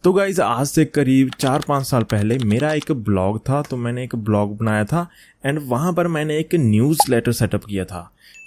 तो गाइज आज से करीब 4-5 साल पहले मेरा एक ब्लॉग था, तो मैंने एक ब्लॉग बनाया था एंड वहाँ पर मैंने एक न्यूज़लेटर सेटअप किया था।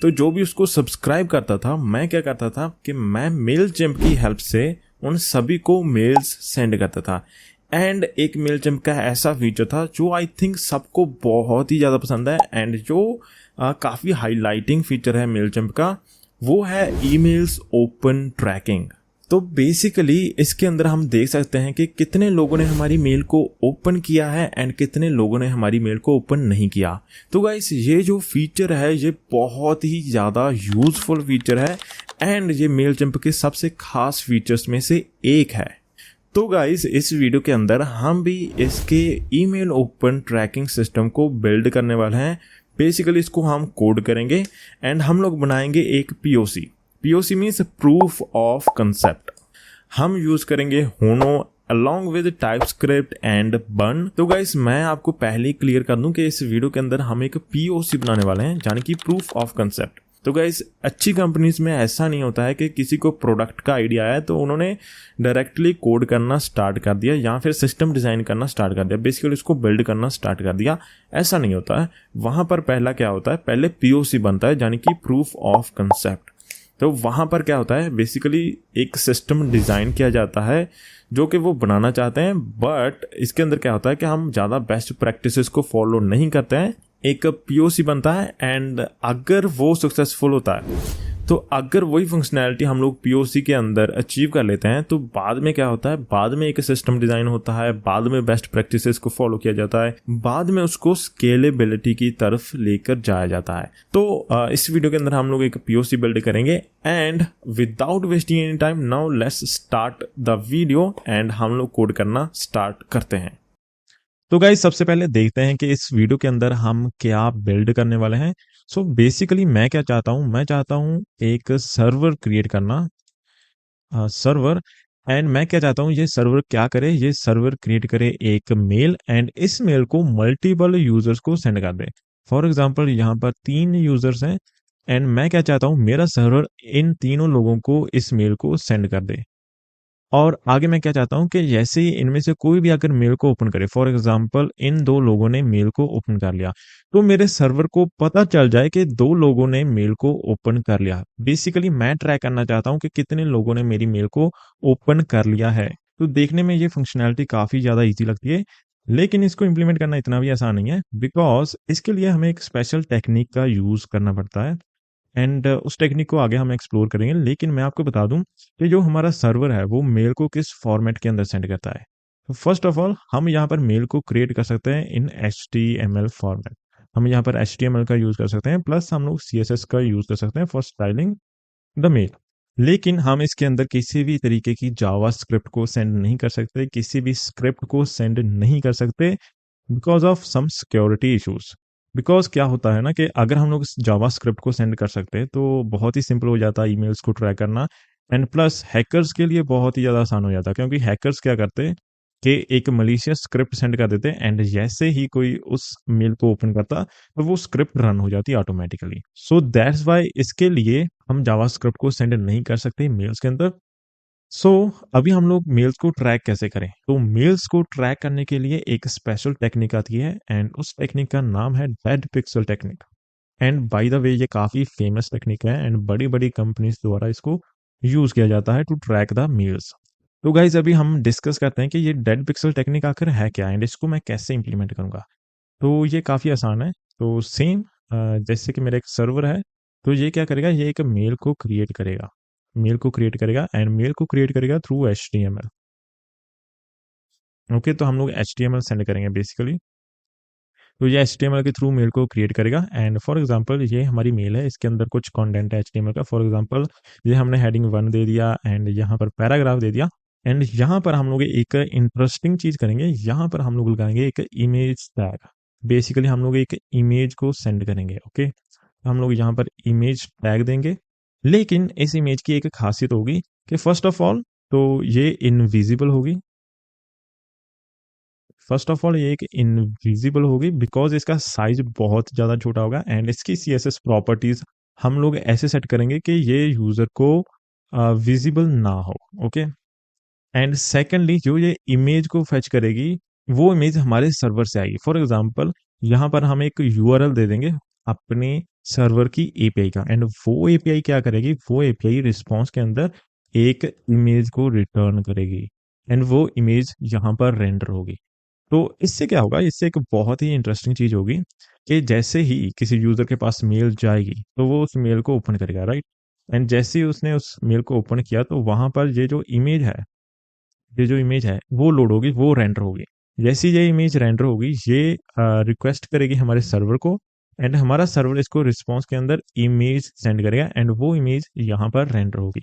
तो जो भी उसको सब्सक्राइब करता था, मैं क्या करता था कि मैं मेलचिम्प की हेल्प से उन सभी को मेल्स सेंड करता था। एंड एक मेलचिम्प का ऐसा फीचर था जो आई थिंक सबको बहुत ही ज़्यादा पसंद है एंड जो काफ़ी हाईलाइटिंग फीचर है मेलचिम्प का, वो है ईमेल्स ओपन ट्रैकिंग। तो बेसिकली इसके अंदर हम देख सकते हैं कि कितने लोगों ने हमारी मेल को ओपन किया है एंड कितने लोगों ने हमारी मेल को ओपन नहीं किया। तो गाइस ये जो फीचर है ये बहुत ही ज़्यादा यूजफुल फीचर है एंड ये मेलचिम्प के सबसे खास फीचर्स में से एक है। तो गाइस इस वीडियो के अंदर हम भी इसके ईमेल ओपन ट्रैकिंग सिस्टम को बिल्ड करने वाले हैं। बेसिकली इसको हम कोड करेंगे एंड हम लोग बनाएंगे एक POC. POC means proof of concept. हम यूज करेंगे होनो along with TypeScript and burn. तो गाइस मैं आपको पहले ही क्लियर कर दूं कि इस वीडियो के अंदर हम एक पीओसी बनाने वाले हैं, यानी कि प्रूफ ऑफ कंसेप्ट। तो गाइस अच्छी कंपनीज में ऐसा नहीं होता है कि किसी को प्रोडक्ट का आइडिया आया तो उन्होंने डायरेक्टली कोड करना स्टार्ट कर दिया या फिर सिस्टम डिज़ाइन करना स्टार्ट कर दिया, बेसिकली उसको बिल्ड करना स्टार्ट कर दिया। ऐसा नहीं होता है। वहाँ पर पहला क्या होता है, पहले पीओसी बनता है, यानी कि प्रूफ ऑफ कंसेप्ट। तो वहाँ पर क्या होता है, बेसिकली एक सिस्टम डिज़ाइन किया जाता है जो कि वो बनाना चाहते हैं, बट इसके अंदर क्या होता है कि हम ज़्यादा बेस्ट प्रैक्टिसेस को फॉलो नहीं करते हैं। एक पीओसी बनता है एंड अगर वो सक्सेसफुल होता है, तो अगर वही फंक्शनैलिटी हम लोग पीओसी के अंदर अचीव कर लेते हैं, तो बाद में क्या होता है, बाद में एक सिस्टम डिज़ाइन होता है, बाद में बेस्ट प्रैक्टिसेस को फॉलो किया जाता है, बाद में उसको स्केलेबिलिटी की तरफ लेकर जाया जाता है। तो इस वीडियो के अंदर हम लोग एक पीओसी बिल्ड करेंगे and without wasting any time now let's start the video and हम लोग कोड करना स्टार्ट करते हैं। तो गाइस सबसे पहले देखते हैं कि इस वीडियो के अंदर हम क्या बिल्ड करने वाले हैं। सो बेसिकली मैं क्या चाहता हूँ, मैं चाहता हूँ एक सर्वर क्रिएट करना, सर्वर। एंड मैं क्या चाहता हूँ, ये सर्वर क्या करे, ये सर्वर क्रिएट करे एक मेल एंड इस मेल को मल्टीपल यूजर्स को सेंड कर दे। फॉर एग्जांपल यहाँ पर 3 यूजर्स हैं एंड मैं क्या चाहता हूँ, मेरा सर्वर इन तीनों लोगों को इस मेल को सेंड कर दे। और आगे मैं क्या चाहता हूँ कि जैसे ही इनमें से कोई भी अगर मेल को ओपन करे, फॉर एग्जांपल इन 2 लोगों ने मेल को ओपन कर लिया, तो मेरे सर्वर को पता चल जाए कि 2 लोगों ने मेल को ओपन कर लिया। बेसिकली मैं ट्रैक करना चाहता हूँ कि कितने लोगों ने मेरी मेल को ओपन कर लिया है। तो देखने में ये फंक्शनैलिटी काफ़ी ज़्यादा ईजी लगती है, लेकिन इसको इम्प्लीमेंट करना इतना भी आसान नहीं है, बिकॉज इसके लिए हमें एक स्पेशल टेक्निक का यूज़ करना पड़ता है एंड उस टेक्निक को आगे हम एक्सप्लोर करेंगे। लेकिन मैं आपको बता दूं कि जो हमारा सर्वर है वो मेल को किस फॉर्मेट के अंदर सेंड करता है। तो फर्स्ट ऑफ ऑल हम यहाँ पर मेल को क्रिएट कर सकते हैं इन HTML फॉर्मेट। हम यहाँ पर HTML का यूज़ कर सकते हैं, प्लस हम लोग CSS का यूज़ कर सकते हैं फॉर स्टाइलिंग द मेल। लेकिन हम इसके अंदर किसी भी तरीके की जावा स्क्रिप्ट को सेंड नहीं कर सकते, किसी भी स्क्रिप्ट को सेंड नहीं कर सकते, because of some security issues. Because क्या होता है ना कि अगर हम लोग जावा स्क्रिप्ट को सेंड कर सकते हैं तो बहुत ही सिंपल हो जाता है ईमेल्स को ट्रैक करना एंड प्लस हैकर्स के लिए बहुत ही ज़्यादा आसान हो जाता है, क्योंकि हैकर्स क्या करते हैं कि एक मलिशियस स्क्रिप्ट सेंड कर देते हैं एंड जैसे ही कोई उस मेल को ओपन करता तो वो स्क्रिप्ट रन हो जाती है ऑटोमेटिकली। सो दैट्स वाई इसके लिए हम जावा स्क्रिप्ट को सेंड नहीं कर सकते मेल्स के अंदर। सो अभी हम लोग मेल्स को ट्रैक कैसे करें, तो मेल्स को ट्रैक करने के लिए एक स्पेशल टेक्निक आती है एंड उस टेक्निक का नाम है dead pixel technique. And by the way ये काफ़ी फेमस टेक्निक है एंड बड़ी बड़ी कंपनीज द्वारा इसको यूज़ किया जाता है टू ट्रैक द मेल्स। तो गाइज अभी हम डिस्कस करते हैं कि ये डेड पिक्सल टेक्निक आखिर है क्या एंड इसको मैं कैसे इंप्लीमेंट करूँगा। तो ये काफ़ी आसान है। तो सेम जैसे कि मेरा एक सर्वर है, तो ये क्या करेगा, ये एक मेल को क्रिएट करेगा, मेल को क्रिएट करेगा एंड मेल को क्रिएट करेगा थ्रू HTML। ओके, तो हम लोग HTML सेंड करेंगे बेसिकली। तो ये HTML के थ्रू मेल को क्रिएट करेगा एंड फॉर एग्जांपल ये हमारी मेल है, इसके अंदर कुछ कंटेंट है HTML का। फॉर एग्जांपल ये हमने हेडिंग 1 दे दिया एंड यहाँ पर पैराग्राफ दे दिया एंड यहाँ पर हम लोग एक इंटरेस्टिंग चीज़ करेंगे, यहाँ पर हम लोग लगाएंगे एक इमेज टैग। बेसिकली हम लोग एक इमेज को सेंड करेंगे। ओके, हम लोग यहाँ पर इमेज टैग देंगे, लेकिन इस इमेज की एक खासियत होगी कि फर्स्ट ऑफ ऑल तो ये इनविजिबल होगी। फर्स्ट ऑफ ऑल ये एक इनविजिबल होगी बिकॉज इसका साइज बहुत ज़्यादा छोटा होगा एंड इसकी CSS प्रॉपर्टीज हम लोग ऐसे सेट करेंगे कि ये यूज़र को विजिबल ना हो। ओके, एंड सेकेंडली जो ये इमेज को फेच करेगी वो इमेज हमारे सर्वर से आएगी। फॉर एग्जांपल यहाँ पर हम एक यूआरएल दे देंगे अपने सर्वर की एपीआई का, एंड वो एपीआई क्या करेगी, वो एपीआई रिस्पॉन्स के अंदर एक इमेज को रिटर्न करेगी एंड वो इमेज यहाँ पर रेंडर होगी। तो इससे क्या होगा, इससे एक बहुत ही इंटरेस्टिंग चीज होगी कि जैसे ही किसी यूजर के पास मेल जाएगी तो वो उस मेल को ओपन करेगा, राइट। एंड जैसे ही उसने उस मेल को ओपन किया तो वहां पर ये जो इमेज है वो लोड होगी, वो रेंडर होगी। जैसी ये इमेज रेंडर होगी ये रिक्वेस्ट करेगी हमारे सर्वर को, एंड हमारा सर्वर इसको रिस्पॉन्स के अंदर इमेज सेंड करेगा एंड वो इमेज यहाँ पर रेंडर होगी।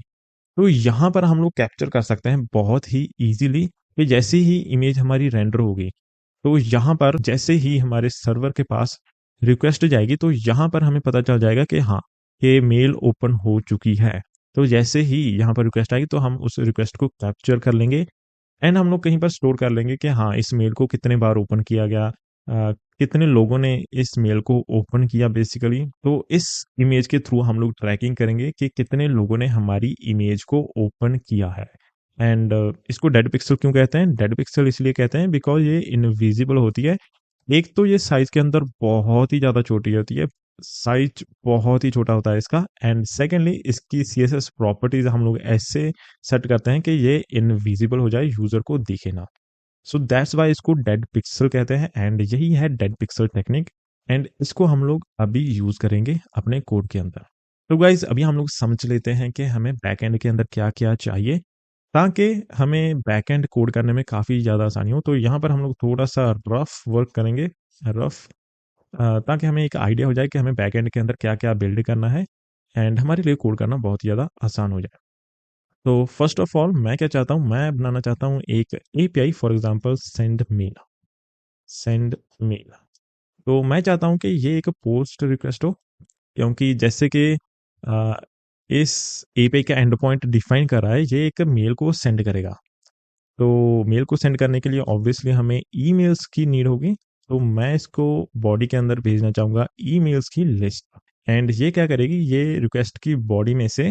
तो यहाँ पर हम लोग कैप्चर कर सकते हैं बहुत ही इजीली कि जैसे ही इमेज हमारी रेंडर होगी तो यहाँ पर जैसे ही हमारे सर्वर के पास रिक्वेस्ट जाएगी तो यहाँ पर हमें पता चल जाएगा कि हाँ, ये मेल ओपन हो चुकी है। तो जैसे ही यहाँ पर रिक्वेस्ट आएगी तो हम उस रिक्वेस्ट को कैप्चर कर लेंगे एंड हम लोग कहीं पर स्टोर कर लेंगे कि हाँ, इस मेल को कितने बार ओपन किया गया, कितने लोगों ने इस मेल को ओपन किया बेसिकली। तो इस इमेज के थ्रू हम लोग ट्रैकिंग करेंगे कि कितने लोगों ने हमारी इमेज को ओपन किया है। एंड इसको डेड पिक्सल क्यों कहते हैं, डेड पिक्सल इसलिए कहते हैं बिकॉज ये इनविजिबल होती है। एक तो ये साइज के अंदर बहुत ही ज़्यादा छोटी होती है, साइज बहुत ही छोटा होता है इसका, एंड सेकेंडली इसकी सीएसएस प्रॉपर्टीज हम लोग ऐसे सेट करते हैं कि ये इनविजिबल हो जाए, यूजर को दिखे ना। सो दैट्स वाई इसको डेड पिक्सल कहते हैं एंड यही है डेड पिक्सल टेक्निक। एंड इसको हम लोग अभी यूज करेंगे अपने कोड के अंदर। तो गाइज अभी हम लोग समझ लेते हैं कि हमें बैकएंड के अंदर क्या क्या चाहिए ताकि हमें बैकएंड कोड करने में काफ़ी ज़्यादा आसानी हो। तो यहाँ पर हम लोग थोड़ा सा रफ वर्क करेंगे, रफ, ताकि हमें एक आइडिया हो जाए कि हमें बैकएंड के अंदर क्या क्या बिल्ड करना है एंड हमारे लिए कोड करना बहुत ज़्यादा आसान हो जाए। तो फर्स्ट ऑफ ऑल मैं क्या चाहता हूँ, मैं बनाना चाहता हूँ एक API, for example send mail. तो मैं चाहता हूँ कि ये एक पोस्ट रिक्वेस्ट हो, क्योंकि जैसे कि अ, इस एपीआई का एंड पॉइंट डिफाइन कर रहा है, ये एक मेल को सेंड करेगा। तो मेल को सेंड करने के लिए ऑब्वियसली हमें ईमेल्स की नीड होगी। तो मैं इसको बॉडी के अंदर भेजना चाहूँगा ईमेल्स की लिस्ट, एंड ये क्या करेगी, ये रिक्वेस्ट की बॉडी में से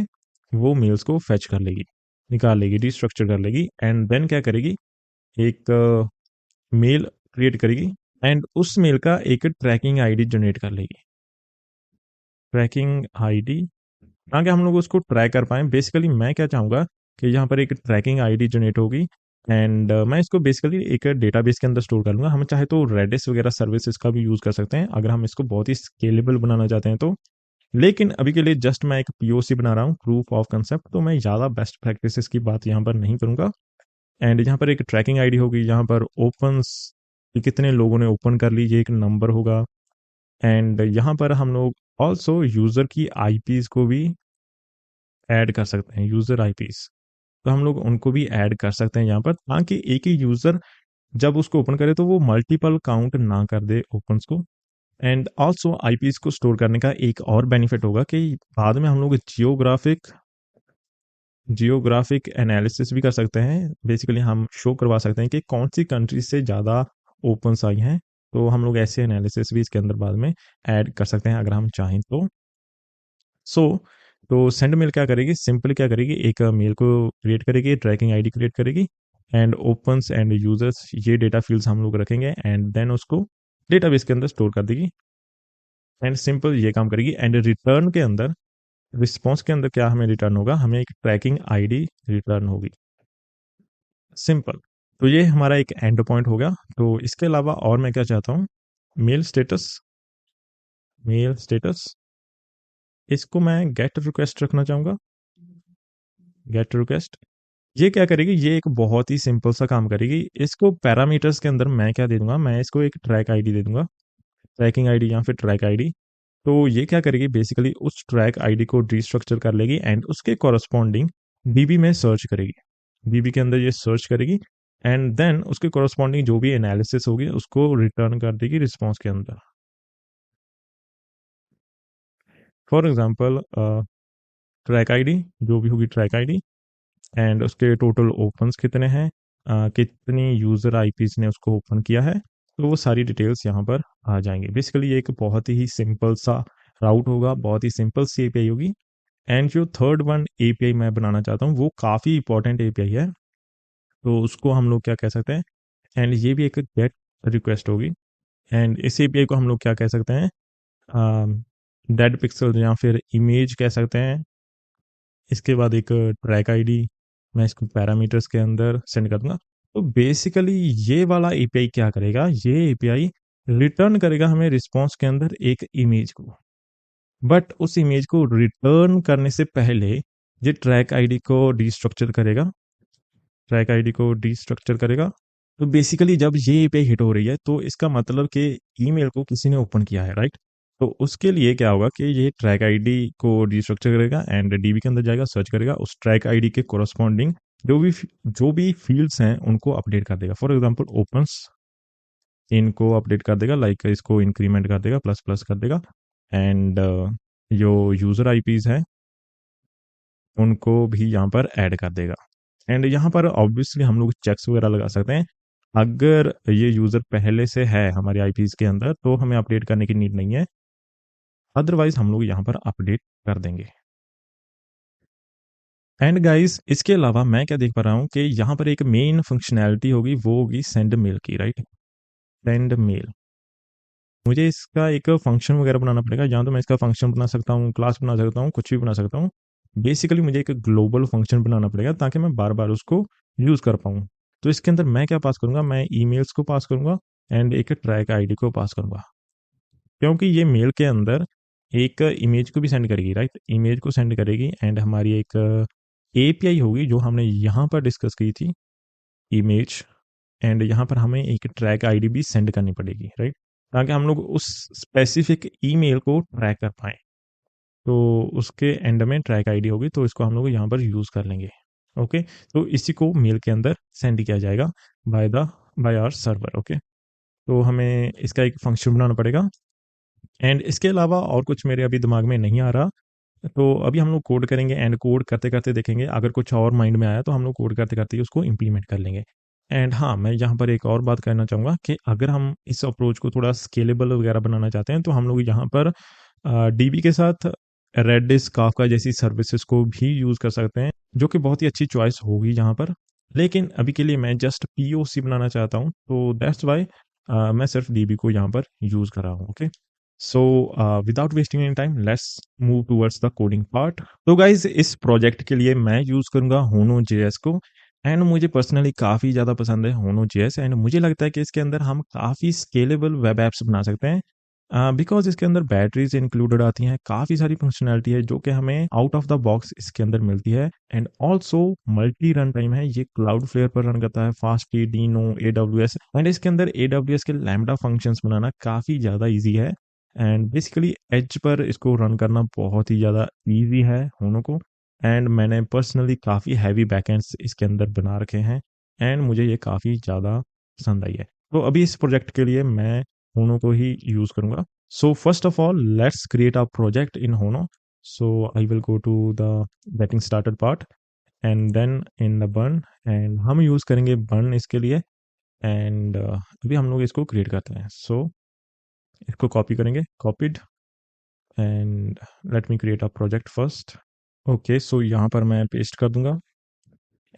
वो मेल्स को फेच कर लेगी, निकाल लेगी, रिस्ट्रक्चर कर लेगी एंड देन क्या करेगी, एक मेल क्रिएट करेगी एंड उस मेल का एक ट्रैकिंग आईडी जनरेट कर लेगी, ट्रैकिंग आईडी, ताकि हम लोग उसको ट्रैक कर पाएँ। बेसिकली मैं क्या चाहूँगा कि यहाँ पर एक ट्रैकिंग आईडी जनरेट होगी एंड मैं इसको बेसिकली एक डेटाबेस के अंदर स्टोर कर लूँगा। हम चाहे तो रेडिस वगैरह सर्विसेज का भी यूज़ कर सकते हैं अगर हम इसको बहुत ही स्केलेबल बनाना चाहते हैं तो। लेकिन अभी के लिए जस्ट मैं एक पीओसी बना रहा हूँ, प्रूफ ऑफ कंसेप्ट, तो मैं ज़्यादा बेस्ट प्रैक्टिसेस की बात यहाँ पर नहीं करूँगा। एंड यहाँ पर एक ट्रैकिंग आईडी होगी, यहाँ पर ओपन्स कितने लोगों ने ओपन कर ली ये एक नंबर होगा, एंड यहाँ पर हम लोग ऑल्सो यूज़र की आईपीज को भी ऐड कर सकते हैं, यूज़र आईपीज, तो हम लोग उनको भी ऐड कर सकते हैं यहाँ पर, ताकि एक ही यूज़र जब उसको ओपन करे तो वो मल्टीपल काउंट ना कर दे ओपन्स को। एंड ऑल्सो आईपीज को स्टोर करने का एक और बेनिफिट होगा कि बाद में हम लोग जियोग्राफिक एनालिसिस भी कर सकते हैं। बेसिकली हम शो करवा सकते हैं कि कौन सी कंट्री से ज़्यादा ओपन्स आई हैं, तो हम लोग ऐसे एनालिसिस भी इसके अंदर बाद में ऐड कर सकते हैं अगर हम चाहें तो। सो तो सेंड मेल क्या करेगी, सिंपल क्या करेगी, एक मेल को क्रिएट करेगी, ट्रैकिंग आईडी क्रिएट करेगी एंड ओपन्स एंड यूजर्स ये डेटा फील्ड्स हम लोग रखेंगे एंड देन उसको डेटाबेस के अंदर स्टोर कर देगी एंड सिंपल ये काम करेगी। एंड रिटर्न के अंदर, रिस्पॉन्स के अंदर क्या हमें रिटर्न होगा, हमें एक ट्रैकिंग आईडी रिटर्न होगी, सिंपल। तो ये हमारा एक एंड पॉइंट हो गया। तो इसके अलावा और मैं क्या चाहता हूँ, मेल स्टेटस, मेल स्टेटस, इसको मैं गेट रिक्वेस्ट रखना चाहूँगा, गेट रिक्वेस्ट। ये क्या करेगी, ये एक बहुत ही सिंपल सा काम करेगी। इसको पैरामीटर्स के अंदर मैं क्या दे दूंगा, मैं इसको एक ट्रैक आईडी दे दूंगा, ट्रैकिंग आईडी या फिर ट्रैक आईडी। तो ये क्या करेगी, बेसिकली उस ट्रैक आईडी को रिस्ट्रक्चर कर लेगी एंड उसके कॉरस्पॉन्डिंग बीबी में सर्च करेगी, बीबी के अंदर ये सर्च करेगी एंड देन उसके कॉरस्पॉन्डिंग जो भी एनालिसिस होगी उसको रिटर्न कर देगी रिस्पॉन्स के अंदर। फॉर एग्जाम्पल ट्रैक आईडी, जो भी होगी ट्रैक आईडी एंड उसके टोटल ओपन्स कितने हैं, कितनी यूज़र आईपीज ने उसको ओपन किया है, तो वो सारी डिटेल्स यहाँ पर आ जाएंगे। बेसिकली ये एक बहुत ही सिंपल सा राउट होगा, बहुत ही सिंपल सी एपीआई होगी। एंड जो थर्ड वन एपीआई मैं बनाना चाहता हूँ वो काफ़ी इंपॉर्टेंट एपीआई है, तो उसको हम लोग क्या कह सकते हैं, एंड ये भी एक गेट रिक्वेस्ट होगी। एंड इस एपीआई को हम लोग क्या कह सकते हैं, डेड पिक्सल या फिर इमेज कह सकते हैं। इसके बाद एक ट्रैक आईडी, मैं इसको पैरामीटर्स के अंदर सेंड कर दूंगा। तो बेसिकली ये वाला एपीआई क्या करेगा, ये एपीआई रिटर्न करेगा हमें रिस्पॉन्स के अंदर एक इमेज को। बट उस इमेज को रिटर्न करने से पहले ये ट्रैक आईडी को डिस्ट्रक्चर करेगा, ट्रैक आईडी को डिस्ट्रक्चर करेगा। तो बेसिकली जब ये एपीआई हिट हो रही है तो इसका मतलब कि ईमेल को किसी ने ओपन किया है, राइट। तो उसके लिए क्या होगा कि ये ट्रैक आईडी को डिस्ट्रक्चर करेगा एंड डीबी के अंदर जाएगा, सर्च करेगा, उस ट्रैक आईडी के कोरस्पॉन्डिंग जो भी फील्ड्स हैं उनको अपडेट कर देगा। फॉर एग्जांपल ओपन्स, इनको अपडेट कर देगा, लाइक इसको इंक्रीमेंट कर देगा, प्लस प्लस कर देगा। एंड जो यूज़र आईपीज हैं उनको भी यहाँ पर ऐड कर देगा। एंड यहाँ पर ऑब्वियसली हम लोग चेक्स वगैरह लगा सकते हैं। अगर ये यूज़र पहले से है हमारे आईपीज के अंदर तो हमें अपडेट करने की नीड नहीं है, अदरवाइज हम लोग यहाँ पर अपडेट कर देंगे। एंड गाइस इसके अलावा मैं क्या देख पा रहा हूँ कि यहाँ पर एक मेन फंक्शनैलिटी होगी, वो होगी सेंड मेल की, राइट। सेंड मेल, मुझे इसका एक फंक्शन वगैरह बनाना पड़ेगा। या तो मैं इसका फंक्शन बना सकता हूँ, क्लास बना सकता हूँ, कुछ भी बना सकता हूँ। बेसिकली मुझे एक ग्लोबल फंक्शन बनाना पड़ेगा ताकि मैं बार बार उसको यूज़ कर पाऊँ। तो इसके अंदर मैं क्या पास करूँगा, मैं ईमेल्स को पास करूँगा एंड एक ट्रैक आईडी को पास करूँगा, क्योंकि ये मेल के अंदर एक इमेज को भी सेंड करेगी, राइट। इमेज को सेंड करेगी एंड हमारी एक एपीआई होगी जो हमने यहाँ पर डिस्कस की थी, इमेज। एंड यहाँ पर हमें एक ट्रैक आईडी भी सेंड करनी पड़ेगी, राइट, ताकि हम लोग उस स्पेसिफिक ईमेल को ट्रैक कर पाएँ। तो उसके एंड में ट्रैक आईडी होगी, तो इसको हम लोग यहाँ पर यूज़ कर लेंगे। ओके, तो इसी को मेल के अंदर सेंड किया जाएगा बाय आवर सर्वर। ओके, तो हमें इसका एक फंक्शन बनाना पड़ेगा। एंड इसके अलावा और कुछ मेरे अभी दिमाग में नहीं आ रहा, तो अभी हम लोग कोड करेंगे एंड कोड करते करते देखेंगे, अगर कुछ और माइंड में आया तो हम लोग कोड करते करते ही उसको इम्प्लीमेंट कर लेंगे। एंड हाँ, मैं यहाँ पर एक और बात करना चाहूँगा कि अगर हम इस अप्रोच को थोड़ा स्केलेबल वगैरह बनाना चाहते हैं तो हम लोग यहाँ पर डीबी के साथ रेडिस, काफका जैसी सर्विसेज को भी यूज़ कर सकते हैं, जो कि बहुत ही अच्छी चॉइस होगी यहाँ पर। लेकिन अभी के लिए मैं जस्ट पीओसी बनाना चाहता हूँ, तो दैट्स वाई मैं सिर्फ डीबी को यहाँ पर यूज़ कर रहा हूँ। Okay, so without wasting any time let's move towards the coding part. तो गाइज इस प्रोजेक्ट के लिए मैं यूज़ करूँगा होनो जेएस को। एंड मुझे पर्सनली काफ़ी ज़्यादा पसंद है होनो जेएस, एंड मुझे लगता है कि इसके अंदर हम काफ़ी स्केलेबल वेब एप्स बना सकते हैं, बिकॉज इसके अंदर बैटरीज इंक्लूडेड आती हैं, काफ़ी सारी फंक्शनैलिटी है जो कि हमें आउट ऑफ द बॉक्स इसके अंदर मिलती है। And also multi run time है, ये क्लाउड फ्लेयर पर रन करता है, फास्टी, डीनो, एडब्ल्यूएस। एंड इसके अंदर एडब्ल्यूएस के लैम्बडा फंक्शंस बनाना काफ़ी ज़्यादा ईजी है। एंड बेसिकली एज पर इसको रन करना बहुत ही ज़्यादा ईजी है होनो को। एंड मैंने पर्सनली काफ़ी हैवी बैकएंड्स इसके अंदर बना रखे हैं एंड मुझे ये काफ़ी ज़्यादा पसंद आई है। तो अभी इस प्रोजेक्ट के लिए मैं होनो को ही यूज़ करूँगा। So first of all let's create a project in Hono. So I will go to the getting started part and then in the Bun, and हम यूज़ करेंगे बर्न इसके लिए। एंड अभी हम लोग इसको क्रिएट करते हैं। सो इसको कॉपी करेंगे, copied, and let me create a project first. Okay, so यहाँ पर मैं पेस्ट कर दूंगा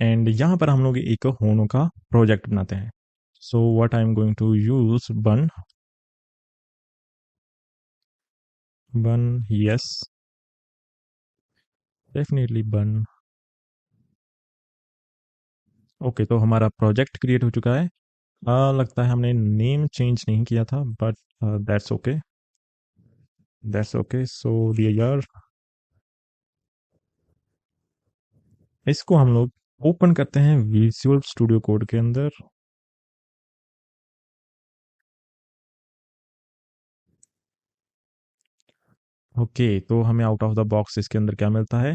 एंड यहाँ पर हम लोग एक होनो का प्रोजेक्ट बनाते हैं। So what I am going to use Bun yes, definitely Bun. Okay, तो हमारा प्रोजेक्ट क्रिएट हो चुका है। लगता है हमने नेम चेंज नहीं किया था, but that's okay, that's okay. So dear, इसको हम लोग ओपन करते हैं विजुअल स्टूडियो कोड के अंदर। ओके, तो हमें आउट ऑफ द बॉक्स इसके अंदर क्या मिलता है।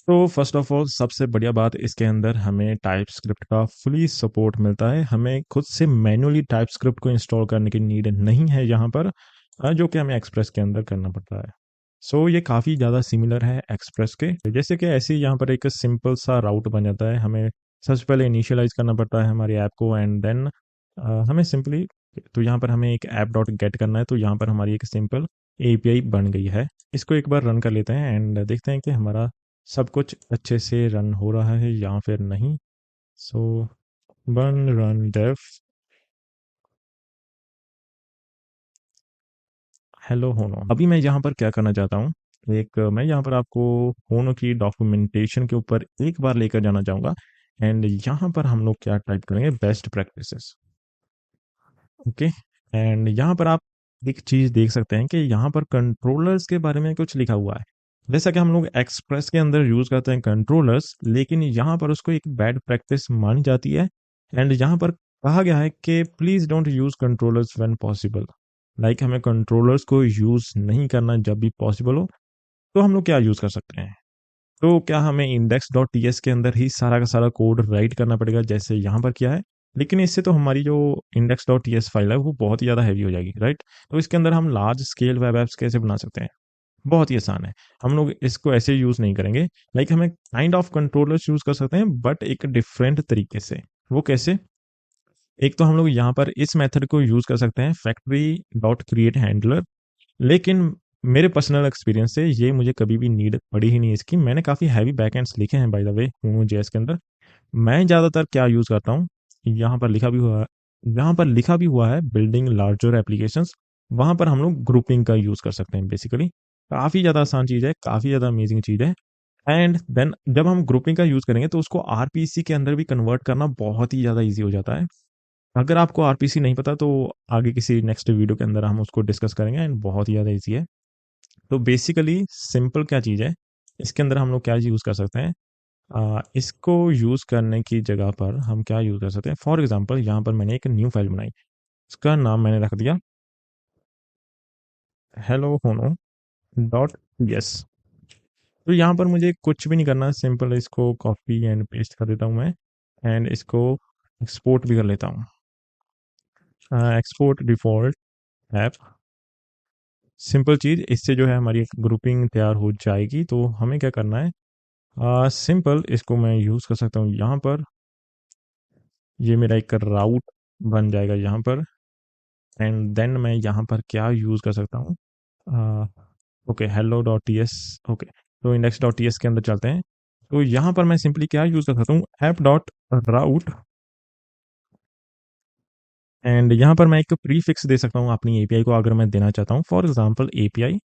तो फर्स्ट ऑफ ऑल सबसे बढ़िया बात, इसके अंदर हमें टाइप स्क्रिप्ट का फुली सपोर्ट मिलता है, हमें खुद से मैन्युअली टाइप स्क्रिप्ट को इंस्टॉल करने की नीड नहीं है यहाँ पर, जो कि हमें एक्सप्रेस के अंदर करना पड़ता है। सो ये काफ़ी ज़्यादा सिमिलर है एक्सप्रेस के, जैसे कि ऐसे ही यहाँ पर एक सिंपल सा राउट बन जाता है, हमें सबसे पहले इनिशियलाइज करना पड़ता है हमारी ऐप को एंड देन हमें सिंपली, तो यहाँ पर हमें एक ऐप डॉट गेट करना है, तो यहाँ पर हमारी एक सिंपल एपीआई बन गई है। इसको एक बार रन कर लेते हैं एंड देखते हैं कि हमारा सब कुछ अच्छे से रन हो रहा है या फिर नहीं। सो run dev हेलो होनो। अभी मैं यहाँ पर क्या करना चाहता हूँ, एक मैं यहाँ पर आपको होनो की डॉक्यूमेंटेशन के ऊपर एक बार लेकर जाना चाहूँगा। एंड यहाँ पर हम लोग क्या टाइप करेंगे, बेस्ट प्रैक्टिसेस। ओके। एंड यहाँ पर आप एक चीज़ देख सकते हैं कि यहाँ पर कंट्रोलर्स के बारे में कुछ लिखा हुआ है। जैसा कि हम लोग एक्सप्रेस के अंदर यूज़ करते हैं कंट्रोलर्स, लेकिन यहाँ पर उसको एक बैड प्रैक्टिस मानी जाती है। एंड यहाँ पर कहा गया है कि please don't use controllers when possible. Like हमें कंट्रोलर्स को यूज़ नहीं करना जब भी पॉसिबल हो। तो हम लोग क्या यूज़ कर सकते हैं? तो क्या हमें index.ts के अंदर ही सारा का सारा कोड राइट करना पड़ेगा जैसे यहाँ पर किया है? लेकिन इससे तो हमारी जो index.ts फाइल है वो बहुत ही ज़्यादा हैवी हो जाएगी, राइट? तो इसके अंदर हम लार्ज स्केल वेब एप्स कैसे बना सकते हैं? बहुत ही आसान है। हम लोग इसको ऐसे यूज़ नहीं करेंगे। लाइक हमें काइंड ऑफ कंट्रोलर्स यूज़ कर सकते हैं बट एक डिफरेंट तरीके से। वो कैसे? एक तो हम लोग यहाँ पर इस मेथड को यूज़ कर सकते हैं, फैक्ट्री डॉट क्रिएट हैंडलर। लेकिन मेरे पर्सनल एक्सपीरियंस से ये मुझे कभी भी नीड पड़ी ही नहीं इसकी। मैंने काफ़ी हैवी बैकएंड्स लिखे हैं बाय द वे Node.js के अंदर। मैं ज़्यादातर क्या यूज़ करता हूँ, यहाँ पर लिखा भी हुआ है बिल्डिंग लार्जर एप्लीकेशंस। वहाँ पर हम लोग ग्रुपिंग का यूज़ कर सकते हैं बेसिकली। काफ़ी ज़्यादा आसान चीज़ है, काफ़ी ज़्यादा अमेजिंग चीज़ है। एंड देन जब हम ग्रुपिंग का यूज़ करेंगे तो उसको आरपीसी के अंदर भी कन्वर्ट करना बहुत ही ज़्यादा ईजी हो जाता है। अगर आपको आरपीसी नहीं पता तो आगे किसी नेक्स्ट वीडियो के अंदर हम उसको डिस्कस करेंगे। एंड बहुत ही ज़्यादा ईजी है। तो बेसिकली सिंपल क्या चीज़ है, इसके अंदर हम लोग क्या यूज़ कर सकते हैं, इसको यूज़ करने की जगह पर हम क्या यूज़ कर सकते हैं। फॉर एग्जांपल यहाँ पर मैंने एक न्यू फाइल बनाई, उसका नाम मैंने रख दिया हेलो होनो डॉट यस। तो यहाँ पर मुझे कुछ भी नहीं करना, सिंपल इसको कॉपी एंड पेस्ट कर देता हूँ मैं। एंड इसको एक्सपोर्ट भी कर लेता हूँ, एक्सपोर्ट डिफ़ॉल्ट ऐप। सिंपल चीज़, इससे जो है हमारी एक ग्रुपिंग तैयार हो जाएगी। तो हमें क्या करना है, सिंपल इसको मैं यूज़ कर सकता हूँ यहाँ पर। ये मेरा एक राउट बन जाएगा यहाँ पर। एंड देन मैं यहाँ पर क्या यूज़ कर सकता हूँ, okay hello dot T S. Okay, तो इंडेक्स डॉट टी एस के अंदर चलते हैं। तो यहाँ पर मैं सिंपली क्या यूज़ कर सकता हूँ, ऐप डॉट राउट। एंड यहाँ पर मैं एक प्रीफिक्स दे सकता हूँ अपनी एपीआई को, अगर मैं देना चाहता हूँ for example API.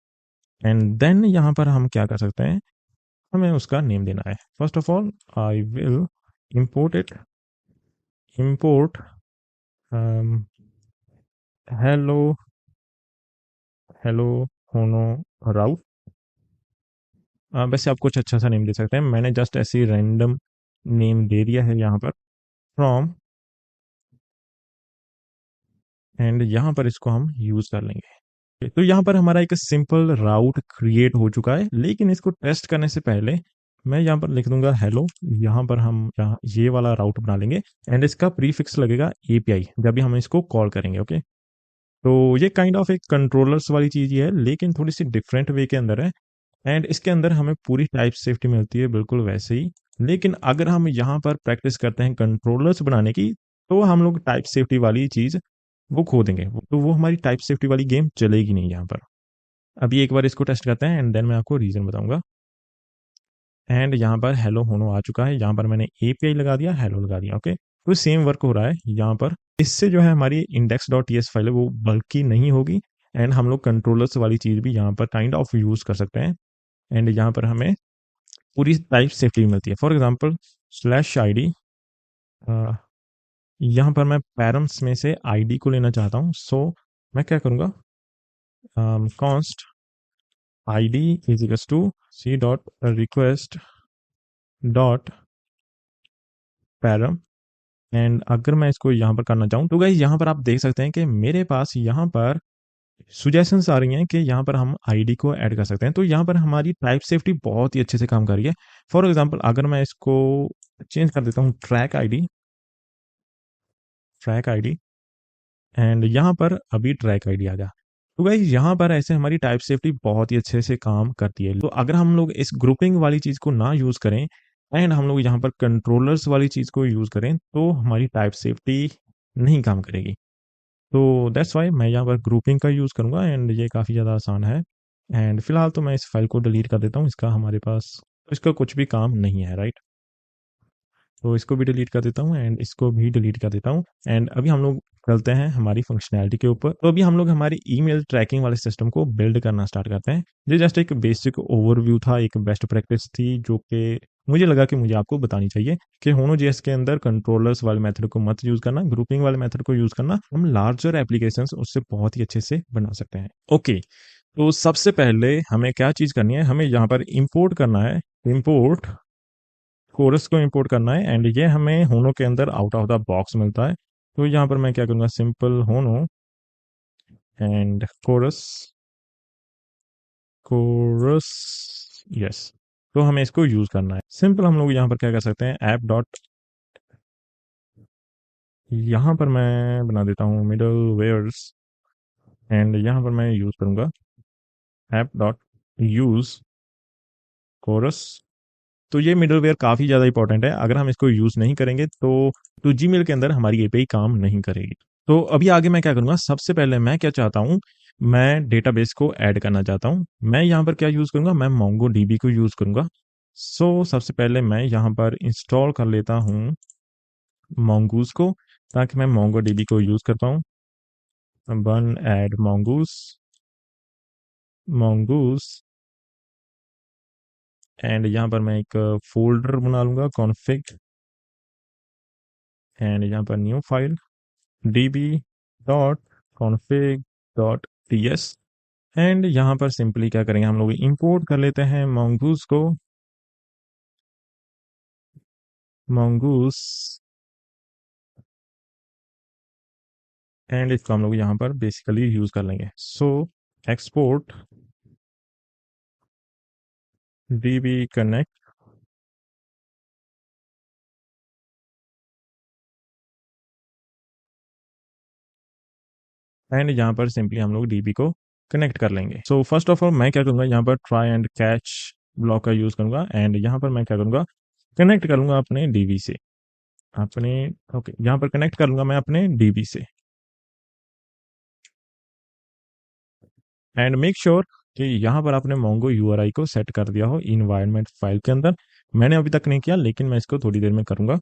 And then यहाँ पर हम क्या कर सकते हैं, हमें उसका नेम देना है। First of all I will import it, import hello hello होनो राउट। वैसे आप कुछ अच्छा सा नेम दे सकते हैं, मैंने जस्ट ऐसे ही रैंडम नेम दे दिया है यहाँ पर फ्रॉम। एंड यहाँ पर इसको हम यूज़ कर लेंगे। तो यहाँ पर हमारा एक सिंपल राउट क्रिएट हो चुका है। लेकिन इसको टेस्ट करने से पहले मैं यहाँ पर लिख दूंगा हेलो। यहाँ पर हम यहाँ ये वाला राउट बना लेंगे। एंड इसका प्रीफिक्स लगेगा एपीआई जब भी हम इसको कॉल करेंगे। ओके, तो ये काइंड ऑफ एक कंट्रोलर्स वाली चीज़ ही है, लेकिन थोड़ी सी डिफरेंट वे के अंदर है। एंड इसके अंदर हमें पूरी टाइप सेफ्टी मिलती है बिल्कुल वैसे ही। लेकिन अगर हम यहाँ पर प्रैक्टिस करते हैं कंट्रोलर्स बनाने की, तो हम लोग टाइप सेफ्टी वाली चीज़ वो खो देंगे। तो वो हमारी टाइप सेफ्टी वाली गेम चलेगी नहीं यहाँ पर। अभी एक बार इसको टेस्ट करते हैं एंड देन मैं आपको रीज़न बताऊंगा। एंड यहाँ पर हेलो होनो आ चुका है, यहाँ पर मैंने एपीआई लगा दिया, हेलो लगा दिया। ओके, तो सेम वर्क हो रहा है यहाँ पर। इससे जो है हमारी index dot T S file है वो बल्कि नहीं होगी। एंड हम लोग कंट्रोलर्स वाली चीज़ भी यहाँ पर काइंड ऑफ यूज़ कर सकते हैं। एंड यहाँ पर हमें पूरी टाइप सेफ्टी मिलती है। फॉर एग्जांपल स्लैश आईडी, यहाँ पर मैं पैरम्स में से आईडी को लेना चाहता हूँ। सो मैं क्या करूँगा, const ID is equals to c dot request dot param. And अगर मैं इसको यहाँ पर करना चाहूँ तो गाइस यहाँ पर आप देख सकते हैं कि मेरे पास यहाँ पर सुजेशंस आ रही हैं कि यहाँ पर हम आईडी को ऐड कर सकते हैं। तो यहाँ पर हमारी टाइप सेफ्टी बहुत ही अच्छे से काम कर रही है। फॉर एग्जांपल अगर मैं इसको चेंज कर देता हूँ track ID, track ID. And यहाँ पर अभी ट्रैक आईडी आ गया। तो गाइस यहाँ पर ऐसे हमारी टाइप सेफ्टी बहुत ही अच्छे से काम करती है। तो अगर हम लोग इस ग्रुपिंग वाली चीज़ को ना यूज़ करें एंड हम लोग यहाँ पर कंट्रोलर्स वाली चीज़ को यूज़ करें तो हमारी टाइप सेफ्टी नहीं काम करेगी। तो दैट्स वाई मैं यहाँ पर ग्रुपिंग का यूज़ करूँगा। एंड ये काफ़ी ज़्यादा आसान है। एंड फिलहाल तो मैं इस फाइल को डिलीट कर देता हूँ, इसका हमारे पास इसका कुछ भी काम नहीं है, राइट। तो इसको भी डिलीट कर देता हूँ एंड इसको भी डिलीट कर देता हूँ। एंड अभी हम लोग चलते हैं हमारी फंक्शनैलिटी के ऊपर। तो अभी हम लोग हमारी ईमेल ट्रैकिंग वाले सिस्टम को बिल्ड करना स्टार्ट करते हैं। ये जस्ट एक बेसिक ओवरव्यू था, एक बेस्ट प्रैक्टिस थी जो कि मुझे लगा कि मुझे आपको बतानी चाहिए कि होनो.js के अंदर कंट्रोलर्स वाले मेथड को मत यूज करना, ग्रुपिंग वाले मेथड को यूज करना। हम लार्जर एप्लीकेशंस उससे बहुत ही अच्छे से बना सकते हैं। ओके, तो सबसे पहले हमें क्या चीज करनी है, हमें यहाँ पर इंपोर्ट करना है, इंपोर्ट कोरस को इंपोर्ट करना है। एंड ये हमें होनो के अंदर आउट ऑफ द बॉक्स मिलता है। तो यहाँ पर मैं क्या करूँगा, सिंपल होनो एंड कोरस, कोरस, यस। तो हमें इसको यूज करना है। सिंपल हम लोग यहाँ पर क्या कर सकते हैं, ऐप डॉट, यहाँ पर मैं बना देता हूँ मिडल वेयर्स एंड यहाँ पर मैं यूज करूँगा ऐप डॉट यूज कोरस। तो ये मिडलवेयर काफ़ी ज़्यादा इंपॉर्टेंट है। अगर हम इसको यूज़ नहीं करेंगे तो जीमेल के अंदर हमारी एपीआई काम नहीं करेगी। तो अभी आगे मैं क्या करूँगा, सबसे पहले मैं क्या चाहता हूँ, मैं डेटाबेस को ऐड करना चाहता हूँ। मैं यहाँ पर क्या यूज़ करूँगा, मैं मोंगो डीबी को यूज़ करूँगा। सो सबसे पहले मैं यहाँ पर इंस्टॉल कर लेता हूँ मोंगूज को, ताकि मैं मोंगो डीबी को यूज़ कर पाऊँ। One add mongoose, mongoose, and यहाँ पर मैं एक फोल्डर बना लूँगा कॉन्फ़िग, एंड यहाँ पर न्यू फाइल db.config.ts। एंड यहाँ पर सिंपली क्या करेंगे, हम लोग इंपोर्ट कर लेते हैं mongoose को, mongoose, एंड इसको हम लोग यहाँ पर बेसिकली यूज कर लेंगे। So export db connect, and यहाँ पर सिंपली हम लोग db को कनेक्ट कर लेंगे। सो फर्स्ट ऑफ ऑल मैं क्या करूँगा, यहाँ पर ट्राई एंड कैच ब्लॉक का यूज करूँगा एंड यहाँ पर मैं क्या करूँगा, कनेक्ट करूँगा अपने db से, अपने, ओके, यहाँ पर कनेक्ट कर लूँगा मैं अपने db से। एंड मेक श्योर कि यहाँ पर आपने मोंगो यूआरआई को सेट कर दिया हो इन्वायरमेंट फाइल के अंदर। मैंने अभी तक नहीं किया, लेकिन मैं इसको थोड़ी देर में करूँगा।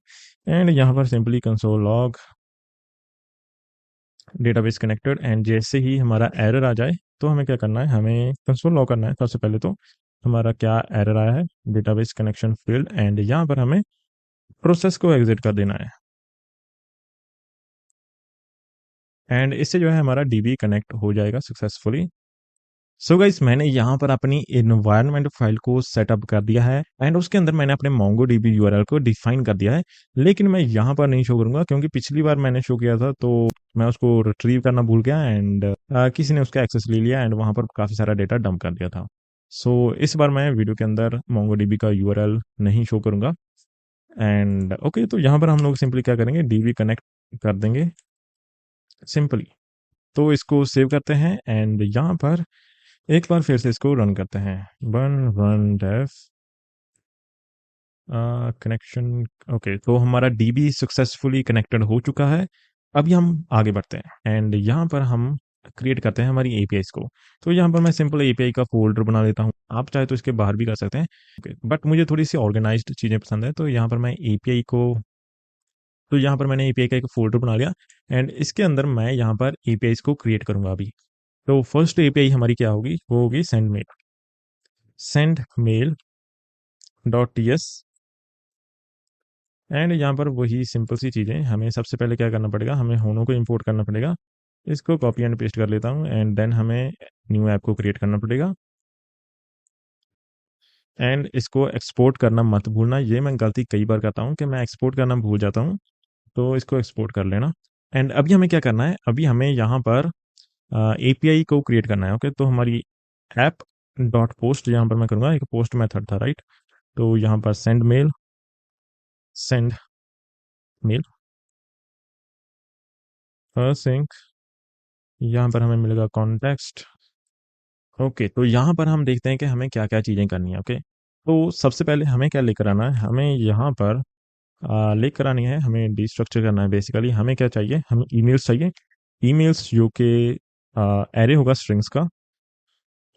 एंड यहाँ पर simply console log database connected, and जैसे ही हमारा एरर आ जाए तो हमें क्या करना है, हमें कंसोल लॉग करना है। सबसे पहले तो हमारा क्या एरर आया है, डेटाबेस कनेक्शन फेल्ड, एंड यहाँ पर हमें प्रोसेस को एग्जिट कर देना है। एंड इससे जो है हमारा डीबी कनेक्ट हो जाएगा सक्सेसफुली। सो गाइस, मैंने यहाँ पर अपनी इन्वायरमेंट फाइल को सेटअप कर दिया है एंड उसके अंदर मैंने अपने मोंगो डीबी यूआरएल को डिफाइन कर दिया है। लेकिन मैं यहाँ पर नहीं शो करूंगा, क्योंकि पिछली बार मैंने शो किया था तो मैं उसको रिट्रीव करना भूल गया एंड किसी ने उसका एक्सेस ले लिया एंड वहां पर काफी सारा डेटा डंप कर दिया था। सो इस बार मैं वीडियो के अंदर मोंगो डीबी का यूआरएल नहीं शो करूंगा। एंड ओके, तो यहाँ पर हम लोग सिंपली क्या करेंगे, डीबी कनेक्ट कर देंगे सिंपली। तो इसको सेव करते हैं एंड यहाँ पर एक बार फिर से इसको रन करते हैं, Bun run dev connection. Okay, तो हमारा डीबी सक्सेसफुली कनेक्टेड हो चुका है। अभी हम आगे बढ़ते हैं एंड यहाँ पर हम क्रिएट करते हैं हमारी एपीआईज को। तो यहाँ पर मैं सिंपल एपीआई का फोल्डर बना लेता हूँ, आप चाहे तो इसके बाहर भी कर सकते हैं, ओके, बट मुझे थोड़ी सी ऑर्गेनाइज्ड चीज़ें पसंद है। तो यहाँ पर मैं एपीआई को, तो यहाँ पर मैंने एपीआई का एक फोल्डर बना लिया एंड इसके अंदर मैं यहाँ पर एपीआईज को क्रिएट करूँगा अभी। तो फर्स्ट एपीआई हमारी क्या होगी, वो होगी send mail, send mail dot TS. And यहाँ पर वही सिंपल सी चीज़ें, हमें सबसे पहले क्या करना पड़ेगा, हमें होनो को इंपोर्ट करना पड़ेगा। इसको कॉपी एंड पेस्ट कर लेता हूँ एंड देन हमें न्यू ऐप को क्रिएट करना पड़ेगा एंड इसको एक्सपोर्ट करना मत भूलना। ये मैं गलती कई बार करता हूँ कि मैं एक्सपोर्ट करना भूल जाता हूँ, तो इसको एक्सपोर्ट कर लेना। एंड अभी हमें क्या करना है, अभी हमें यहाँ पर एपीआई को क्रिएट करना है। ओके, तो हमारी ऐप डॉट पोस्ट, यहाँ पर मैं करूँगा, एक पोस्ट मेथड था राइट। तो यहाँ पर send mail, send mail sync, यहाँ पर हमें मिलेगा कॉन्टेक्स्ट। ओके, तो यहाँ पर हम देखते हैं कि हमें क्या क्या चीज़ें करनी है। ओके, तो सबसे पहले हमें क्या लेकर आना है, हमें यहाँ पर लेकर आनी है, हमें डिस्ट्रक्चर करना है। बेसिकली हमें क्या चाहिए, हमें ईमेल्स चाहिए, ईमेल्स जो कि एरे होगा स्ट्रिंग्स का।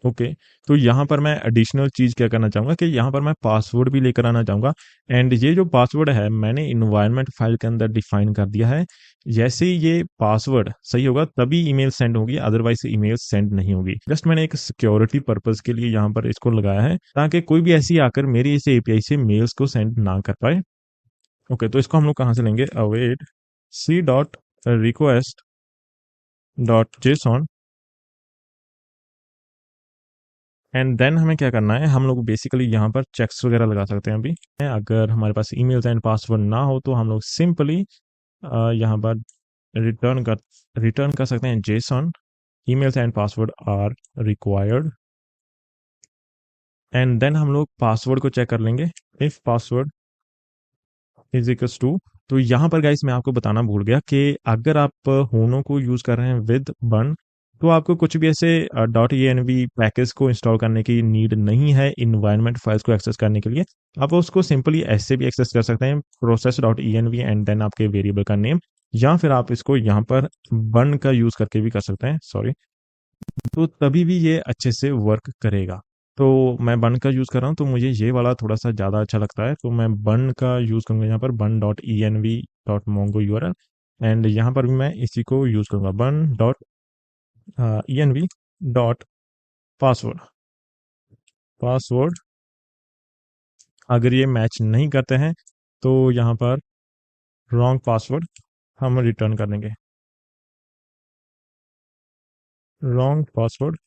ओके, तो यहाँ पर मैं एडिशनल चीज़ क्या करना चाहूँगा कि यहाँ पर मैं पासवर्ड भी लेकर आना चाहूँगा। एंड ये जो पासवर्ड है मैंने इन्वायरमेंट फाइल के अंदर डिफाइन कर दिया है। जैसे ही ये पासवर्ड सही होगा तभी ईमेल सेंड होगी, अदरवाइज ईमेल सेंड नहीं होगी। जस्ट मैंने एक सिक्योरिटी पर्पज के लिए यहाँ पर इसको लगाया है ताकि कोई भी ऐसी आकर मेरी इस एपीआई से मेल्स को सेंड ना कर पाए। ओके, तो इसको हम लोग कहाँ से लेंगे, await c dot request dot JSON. And then हमें क्या करना है, हम लोग बेसिकली यहाँ पर चेक्स वगैरह लगा सकते हैं। अभी अगर हमारे पास ईमेल्स एंड पासवर्ड ना हो तो हम लोग सिंपली यहाँ पर रिटर्न कर सकते हैं JSON emails and password are required. And then हम लोग पासवर्ड को चेक कर लेंगे, if password is equals to. तो यहाँ पर गाइस मैं आपको बताना भूल गया कि अगर आप होनो को यूज कर रहे हैं विद बन तो आपको कुछ भी ऐसे डॉट env पैकेज को इंस्टॉल करने की नीड नहीं है इन्वायरमेंट फाइल्स को एक्सेस करने के लिए। आप उसको सिंपली ऐसे भी एक्सेस कर सकते हैं, process dot env and then आपके वेरिएबल का नेम, या फिर आप इसको यहाँ पर बन का यूज करके भी कर सकते हैं, सॉरी। तो तभी भी ये अच्छे से वर्क करेगा। तो मैं बन का यूज़ कर रहा हूँ तो मुझे ये वाला थोड़ा सा ज़्यादा अच्छा लगता है, तो मैं बन का यूज़ करूँगा यहाँ पर Bun dot E N V dot Mongo URL. And यहाँ पर भी मैं इसी को यूज़ करूँगा, Bun dot E N V dot password. Password अगर ये मैच नहीं करते हैं तो यहाँ पर रॉन्ग पासवर्ड हम रिटर्न कर देंगे, रॉन्ग पासवर्ड।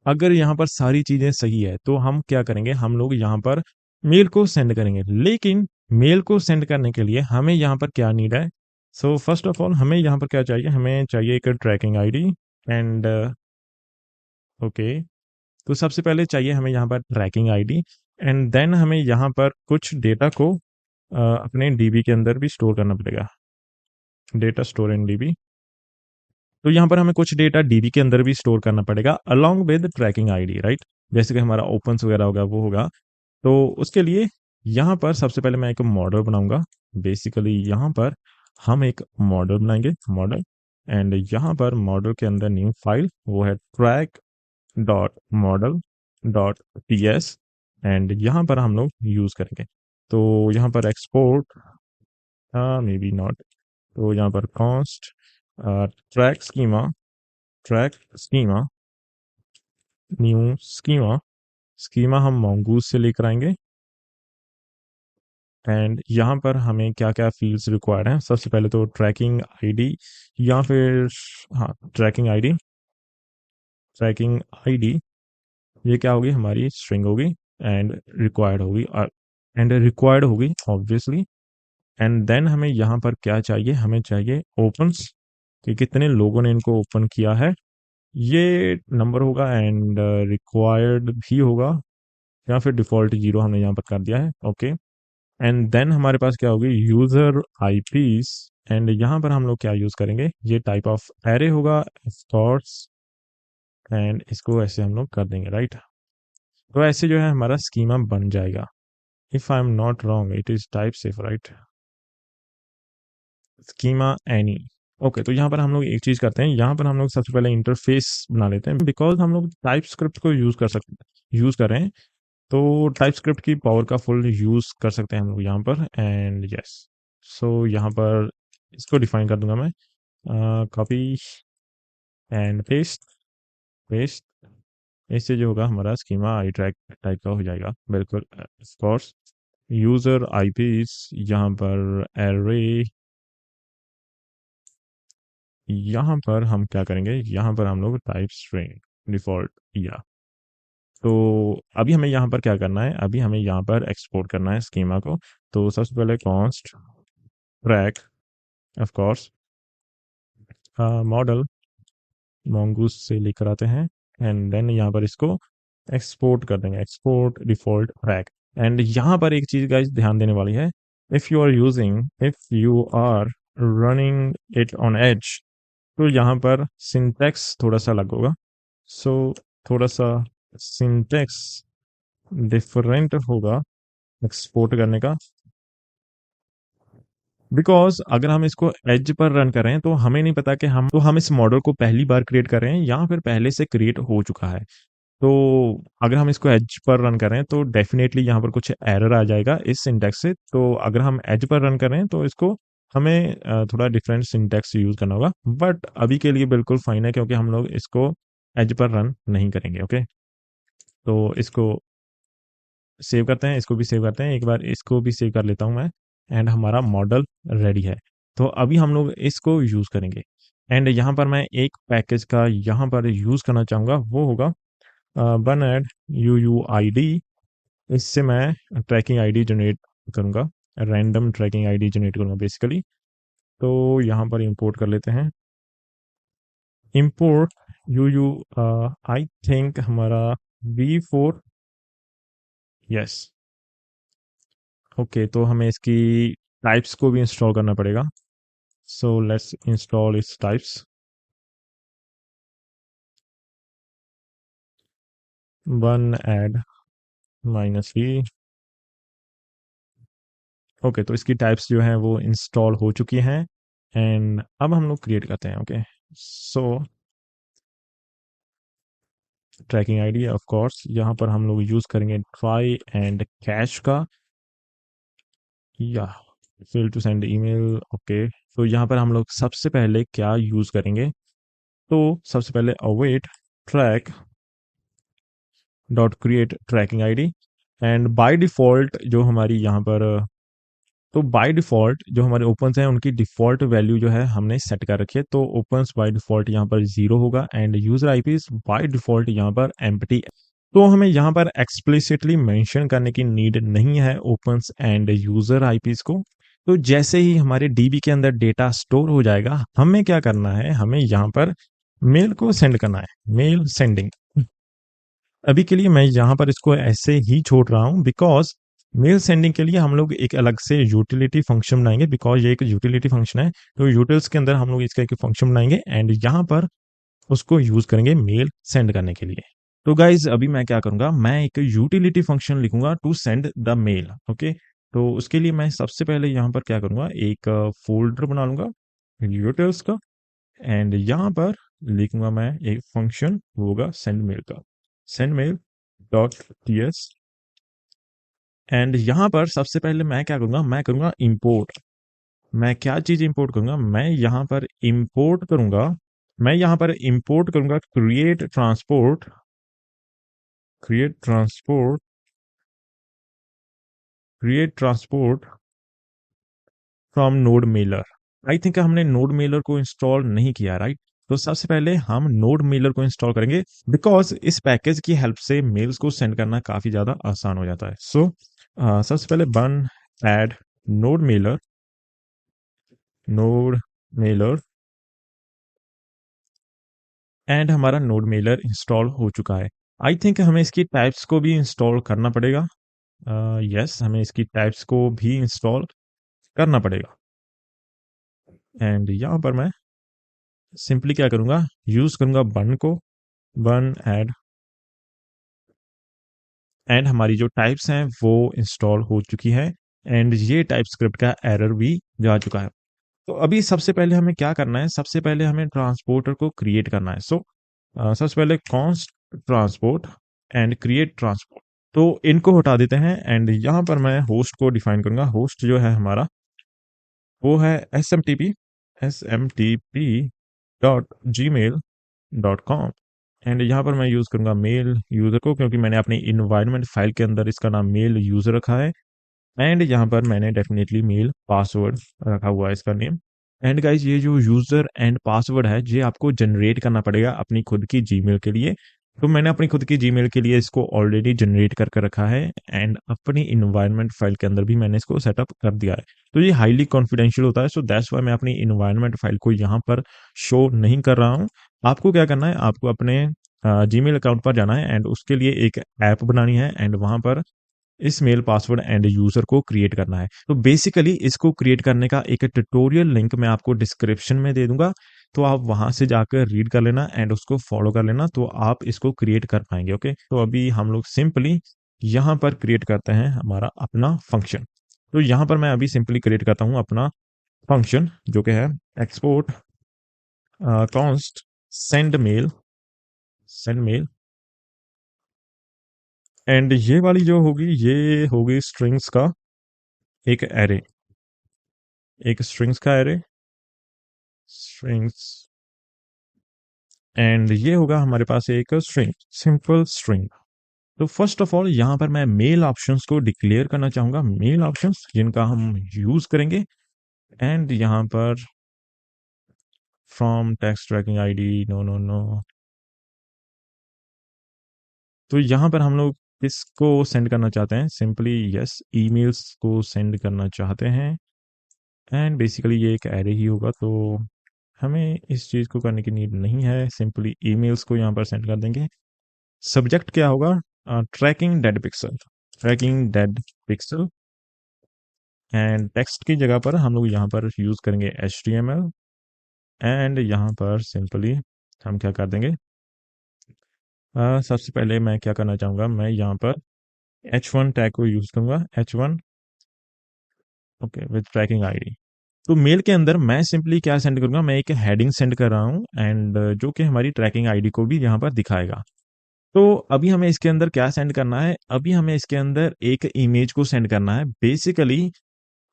अगर यहाँ पर सारी चीज़ें सही है तो हम क्या करेंगे, हम लोग यहाँ पर मेल को सेंड करेंगे। लेकिन मेल को सेंड करने के लिए हमें यहाँ पर क्या नीड है, सो फर्स्ट ऑफ ऑल हमें यहाँ पर क्या चाहिए, हमें चाहिए एक ट्रैकिंग आईडी। एंड ओके, तो सबसे पहले चाहिए हमें यहाँ पर ट्रैकिंग आईडी। एंड देन हमें यहाँ पर कुछ डेटा को अपने डीबी के अंदर भी स्टोर करना पड़ेगा, डेटा स्टोर इन डीबी। तो यहाँ पर हमें कुछ डेटा डीबी के अंदर भी स्टोर करना पड़ेगा along with tracking ID, right. जैसे कि हमारा ओपन्स वगैरह होगा वो होगा। तो उसके लिए यहाँ पर सबसे पहले मैं एक मॉडल बनाऊंगा। बेसिकली यहाँ पर हम एक मॉडल बनाएंगे, मॉडल। एंड यहाँ पर मॉडल के अंदर न्यू फाइल वो है track dot model dot T S. And यहाँ पर हम लोग यूज़ करेंगे, तो यहाँ पर एक्सपोर्ट मे बी नॉट, तो यहाँ पर const track schema, track schema new schema, schema हम mongoose से लेकर आएंगे। एंड यहाँ पर हमें क्या क्या फील्ड्स रिक्वायर्ड हैं, सबसे पहले तो ट्रैकिंग आईडी या फिर हाँ ट्रैकिंग आईडी, ट्रैकिंग आईडी ये क्या होगी, हमारी स्ट्रिंग होगी। एंड रिक्वायर्ड होगी, एंड रिक्वायर्ड होगी ऑब्वियसली। एंड देन हमें यहाँ पर क्या चाहिए, हमें चाहिए ओपन्स कि कितने लोगों ने इनको ओपन किया है, ये नंबर होगा। एंड रिक्वायर्ड भी होगा, या फिर डिफ़ॉल्ट 0 हमने यहाँ पर कर दिया है, ओके। एंड देन हमारे पास क्या होगी, यूज़र आईपीस। एंड यहाँ पर हम लोग क्या यूज़ करेंगे, ये टाइप ऑफ एरे होगा स्टॉर्स। एंड इसको ऐसे हम लोग कर देंगे, राइट। तो ऐसे जो है हमारा स्कीमा बन जाएगा। If I am not wrong it is type safe, right, schema any. Okay, तो यहाँ पर हम लोग एक चीज़ करते हैं, यहाँ पर हम लोग सबसे पहले इंटरफेस बना लेते हैं, बिकॉज हम लोग टाइप स्क्रिप्ट को यूज़ कर सकते हैं, यूज़ कर रहे हैं। तो टाइप स्क्रिप्ट की पावर का फुल यूज़ कर सकते हैं हम लोग यहाँ पर। एंड यस, सो यहाँ पर इसको डिफाइन कर दूंगा मैं, कॉपी एंड पेस्ट, पेस्ट। इससे जो होगा हमारा स्कीमा आई ट्रैक टाइप का हो जाएगा, बिल्कुल ऑफ कोर्स। यूज़र आईपीस यहाँ पर एरे, यहाँ पर हम क्या करेंगे, यहाँ पर हम लोग टाइप स्ट्रिंग डिफ़ॉल्ट या। तो अभी हमें यहाँ पर क्या करना है, अभी हमें यहाँ पर एक्सपोर्ट करना है स्कीमा को। तो सबसे पहले const track of course model mongoose से लेकर आते हैं। एंड देन यहाँ पर इसको एक्सपोर्ट कर देंगे, एक्सपोर्ट डिफॉल्ट ट्रैक। एंड यहाँ पर एक चीज़ गाइस ध्यान देने वाली है, if you are running it on edge, तो यहाँ पर सिंटैक्स थोड़ा सा अलग होगा। सो थोड़ा सा सिंटैक्स डिफरेंट होगा एक्सपोर्ट करने का। बिकॉज अगर हम इसको एज पर रन कर रहे हैं तो हमें नहीं पता कि हम इस मॉडल को पहली बार क्रिएट कर रहे हैं या फिर पहले से क्रिएट हो चुका है। तो अगर हम इसको एज पर रन कर रहे हैं तो डेफिनेटली यहाँ पर कुछ एरर आ जाएगा इस सिंटैक्स से। तो अगर हम एज पर रन कर रहे हैं तो इसको हमें थोड़ा डिफरेंट सिंटैक्स यूज करना होगा, बट अभी के लिए बिल्कुल फाइन है क्योंकि हम लोग इसको एज पर रन नहीं करेंगे। ओके, तो इसको सेव करते हैं, इसको भी सेव करते हैं, एक बार इसको भी सेव कर लेता हूँ मैं। एंड हमारा मॉडल रेडी है। तो अभी हम लोग इसको यूज करेंगे। एंड यहाँ पर मैं एक पैकेज का यहाँ पर यूज करना चाहूँगा, वो होगा वन एड UUID। इससे मैं ट्रैकिंग आईडी जनरेट करूँगा, रैंडम ट्रैकिंग आईडी जनरेट करूँगा बेसिकली। तो यहाँ पर इंपोर्ट कर लेते हैं, इंपोर्ट UU आई थिंक हमारा V4। यस, ओके, तो हमें इसकी टाइप्स को भी इंस्टॉल करना पड़ेगा। So let's install its types. One add -v। Okay, तो इसकी टाइप्स जो हैं वो इंस्टॉल हो चुकी हैं। एंड अब हम लोग क्रिएट करते हैं। Okay, so tracking ID of course यहाँ पर हम लोग यूज करेंगे ट्राई एंड कैश का, या fail to send email. Okay, तो यहाँ पर हम लोग सबसे पहले क्या यूज करेंगे, तो सबसे पहले await track dot create tracking ID. And by default जो हमारी यहाँ पर तो बाय डिफ़ॉल्ट जो हमारे ओपन्स हैं उनकी डिफ़ॉल्ट वैल्यू जो है हमने सेट कर रखी है। तो ओपन्स बाय डिफ़ॉल्ट यहाँ पर 0 होगा end user IPs by default यहाँ पर एम्प्टी। तो हमें यहाँ पर एक्सप्लिसिटली मेंशन करने की नीड नहीं है ओपन्स एंड यूज़र आईपीज़ को। तो जैसे ही हमारे डीबी के अंदर डेटा स्टोर हो जाएगा, हमें क्या करना है, हमें यहाँ पर मेल को सेंड करना है, मेल सेंडिंग। अभी के लिए मैं यहाँ पर इसको ऐसे ही छोड़ रहा हूँ बिकॉज मेल सेंडिंग के लिए हम लोग एक अलग से यूटिलिटी फंक्शन बनाएंगे, बिकॉज ये एक यूटिलिटी फंक्शन है। तो यूटिल्स के अंदर हम लोग इसका एक फंक्शन बनाएंगे एंड यहाँ पर उसको यूज करेंगे मेल सेंड करने के लिए। तो गाइज अभी मैं क्या करूंगा, मैं एक यूटिलिटी फंक्शन लिखूंगा to send the mail. Okay, तो उसके लिए मैं सबसे पहले यहाँ पर क्या करूंगा, एक फोल्डर बना लूंगा यूटिल्स का एंड यहाँ पर लिखूंगा मैं एक फंक्शन, होगा सेंड मेल का, send mail dot TS. And यहाँ पर सबसे पहले मैं क्या करूंगा, मैं करूंगा इंपोर्ट। मैं क्या चीज इंपोर्ट करूंगा, मैं यहाँ पर इंपोर्ट करूंगा, मैं यहाँ पर इंपोर्ट करूंगा create transport, create transport, create transport from node Mailer. I think हमने नोड मेलर को इंस्टॉल नहीं किया, राइट। तो सबसे पहले हम नोड मेलर को इंस्टॉल करेंगे बिकॉज इस पैकेज की हेल्प से मेल्स को सेंड करना काफी ज्यादा आसान हो जाता है। सो सबसे पहले one add node Mailer, node Mailer, and हमारा नोड मेलर इंस्टॉल हो चुका है। आई थिंक हमें इसकी टाइप्स को भी इंस्टॉल करना पड़ेगा। यस, हमें इसकी टाइप्स को भी इंस्टॉल करना पड़ेगा। एंड यहाँ पर मैं सिंपली क्या करूँगा, यूज़ करूँगा वन को, वन ऐड, एंड हमारी जो टाइप्स हैं वो इंस्टॉल हो चुकी है एंड ये टाइप स्क्रिप्ट का एरर भी जा चुका है। तो अभी सबसे पहले हमें क्या करना है, सबसे पहले हमें ट्रांसपोर्टर को क्रिएट करना है। सो सबसे पहले const transport and create transport, तो इनको हटा देते हैं एंड यहाँ पर मैं होस्ट को डिफाइन करूंगा। होस्ट जो है हमारा वो है smtp एंड यहाँ पर मैं यूज़ करूँगा मेल यूज़र को क्योंकि मैंने अपनी इन्वायरमेंट फाइल के अंदर इसका नाम मेल यूज़र रखा है। एंड यहाँ पर मैंने डेफिनेटली मेल पासवर्ड रखा हुआ है इसका नेम। एंड गाइज ये जो यूज़र एंड पासवर्ड है ये आपको जनरेट करना पड़ेगा अपनी खुद की जीमेल के लिए। तो मैंने अपनी खुद की जीमेल के लिए इसको ऑलरेडी जनरेट करके रखा है एंड अपनी इन्वायरमेंट फाइल के अंदर भी मैंने इसको सेटअप कर दिया है। तो ये हाईली कॉन्फिडेंशियल होता है, सो दैट्स वाई मैं अपनी इन्वायरमेंट फाइल को यहाँ पर शो नहीं कर रहा हूँ। आपको क्या करना है, आपको अपने जीमेल अकाउंट पर जाना है एंड उसके लिए एक ऐप बनानी है एंड वहां पर इस मेल पासवर्ड एंड यूजर को क्रिएट करना है। तो बेसिकली इसको क्रिएट करने का एक ट्यूटोरियल लिंक मैं आपको डिस्क्रिप्शन में दे दूंगा, तो आप वहां से जाकर रीड कर लेना एंड उसको फॉलो कर लेना, तो आप इसको क्रिएट कर पाएंगे। ओके, तो अभी हम लोग सिंपली यहाँ पर क्रिएट करते हैं हमारा अपना फंक्शन। तो यहाँ पर मैं अभी सिंपली क्रिएट करता हूँ अपना फंक्शन जो कि है export const send male and ये वाली जो होगी ये होगी स्ट्रिंग्स का एक एरे, एक स्ट्रिंग्स का एरे, स्ट्रिंग्स, एंड ये होगा हमारे पास एक स्ट्रिंग, सिंपल स्ट्रिंग। तो फर्स्ट ऑफ ऑल यहाँ पर मैं मेल ऑप्शंस को डिक्लेयर करना चाहूंगा, मेल ऑप्शंस जिनका हम यूज करेंगे। एंड यहाँ पर from text tracking ID, no no no. तो यहाँ पर हम लोग किसको सेंड करना चाहते हैं, सिंपली यस ईमेल्स को सेंड करना चाहते हैं। एंड बेसिकली ये एक एरे ही होगा, तो हमें इस चीज़ को करने की नीड नहीं है, सिंपली ईमेल्स को यहाँ पर सेंड कर देंगे। सब्जेक्ट क्या होगा, tracking dead pixel, tracking dead pixel. And text की जगह पर हम लोग यहाँ पर यूज़ करेंगे HTML। एंड यहाँ पर सिंपली हम क्या कर देंगे, सबसे पहले मैं क्या करना चाहूँगा, मैं यहाँ पर H1 टैग को यूज़ करूँगा, H1 okay with tracking ID. तो मेल के अंदर मैं सिंपली क्या सेंड करूँगा, मैं एक हेडिंग सेंड कर रहा हूँ एंड जो कि हमारी ट्रैकिंग आईडी को भी यहाँ पर दिखाएगा। तो अभी हमें इसके अंदर क्या सेंड करना है, अभी हमें इसके अंदर एक इमेज को सेंड करना है बेसिकली।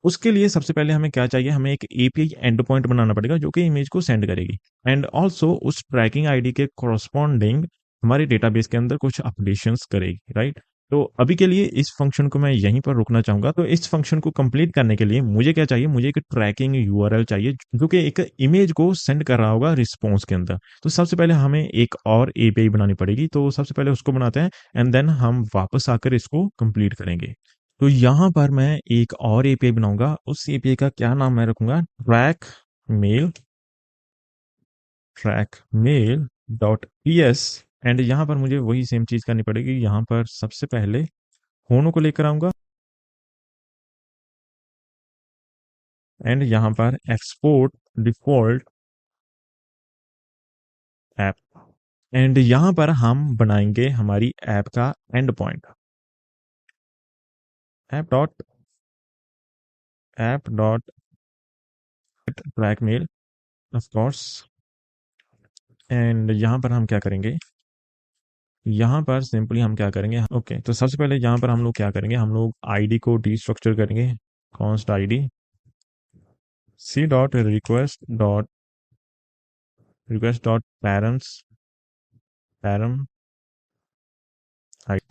उसके लिए सबसे पहले हमें क्या चाहिए, हमें एक एपीआई एंड पॉइंट बनाना पड़ेगा जो कि इमेज को सेंड करेगी एंड ऑल्सो उस ट्रैकिंग आईडी के कोरस्पॉन्डिंग हमारे डेटाबेस के अंदर कुछ अपडेशंस करेगी, राइट। तो अभी के लिए इस फंक्शन को मैं यहीं पर रुकना चाहूंगा। तो इस फंक्शन को कंप्लीट करने के लिए मुझे क्या चाहिए, मुझे एक ट्रैकिंग यूआरएल चाहिए जो कि एक इमेज को सेंड कर रहा होगा रिस्पॉन्स के अंदर। तो सबसे पहले हमें एक और एपीआई बनानी पड़ेगी, तो सबसे पहले उसको बनाते हैं एंड देन हम वापस आकर इसको कंप्लीट करेंगे। तो यहाँ पर मैं एक और एपीआई बनाऊंगा, उस एपीआई का क्या नाम मैं रखूंगा, track mail dot PS. And यहाँ पर मुझे वही सेम चीज करनी पड़ेगी, यहाँ पर सबसे पहले होनो को लेकर आऊंगा एंड यहाँ पर एक्सपोर्ट डिफॉल्ट ऐप। एंड यहाँ पर हम बनाएंगे हमारी ऐप का endpoint, app dot track mail of course. And यहाँ पर हम क्या करेंगे, यहाँ पर सिंपली हम क्या करेंगे, ओके तो सबसे पहले यहाँ पर हम लोग क्या करेंगे, हम लोग आईडी को डीस्ट्रक्चर करेंगे, const ID c dot request dot param.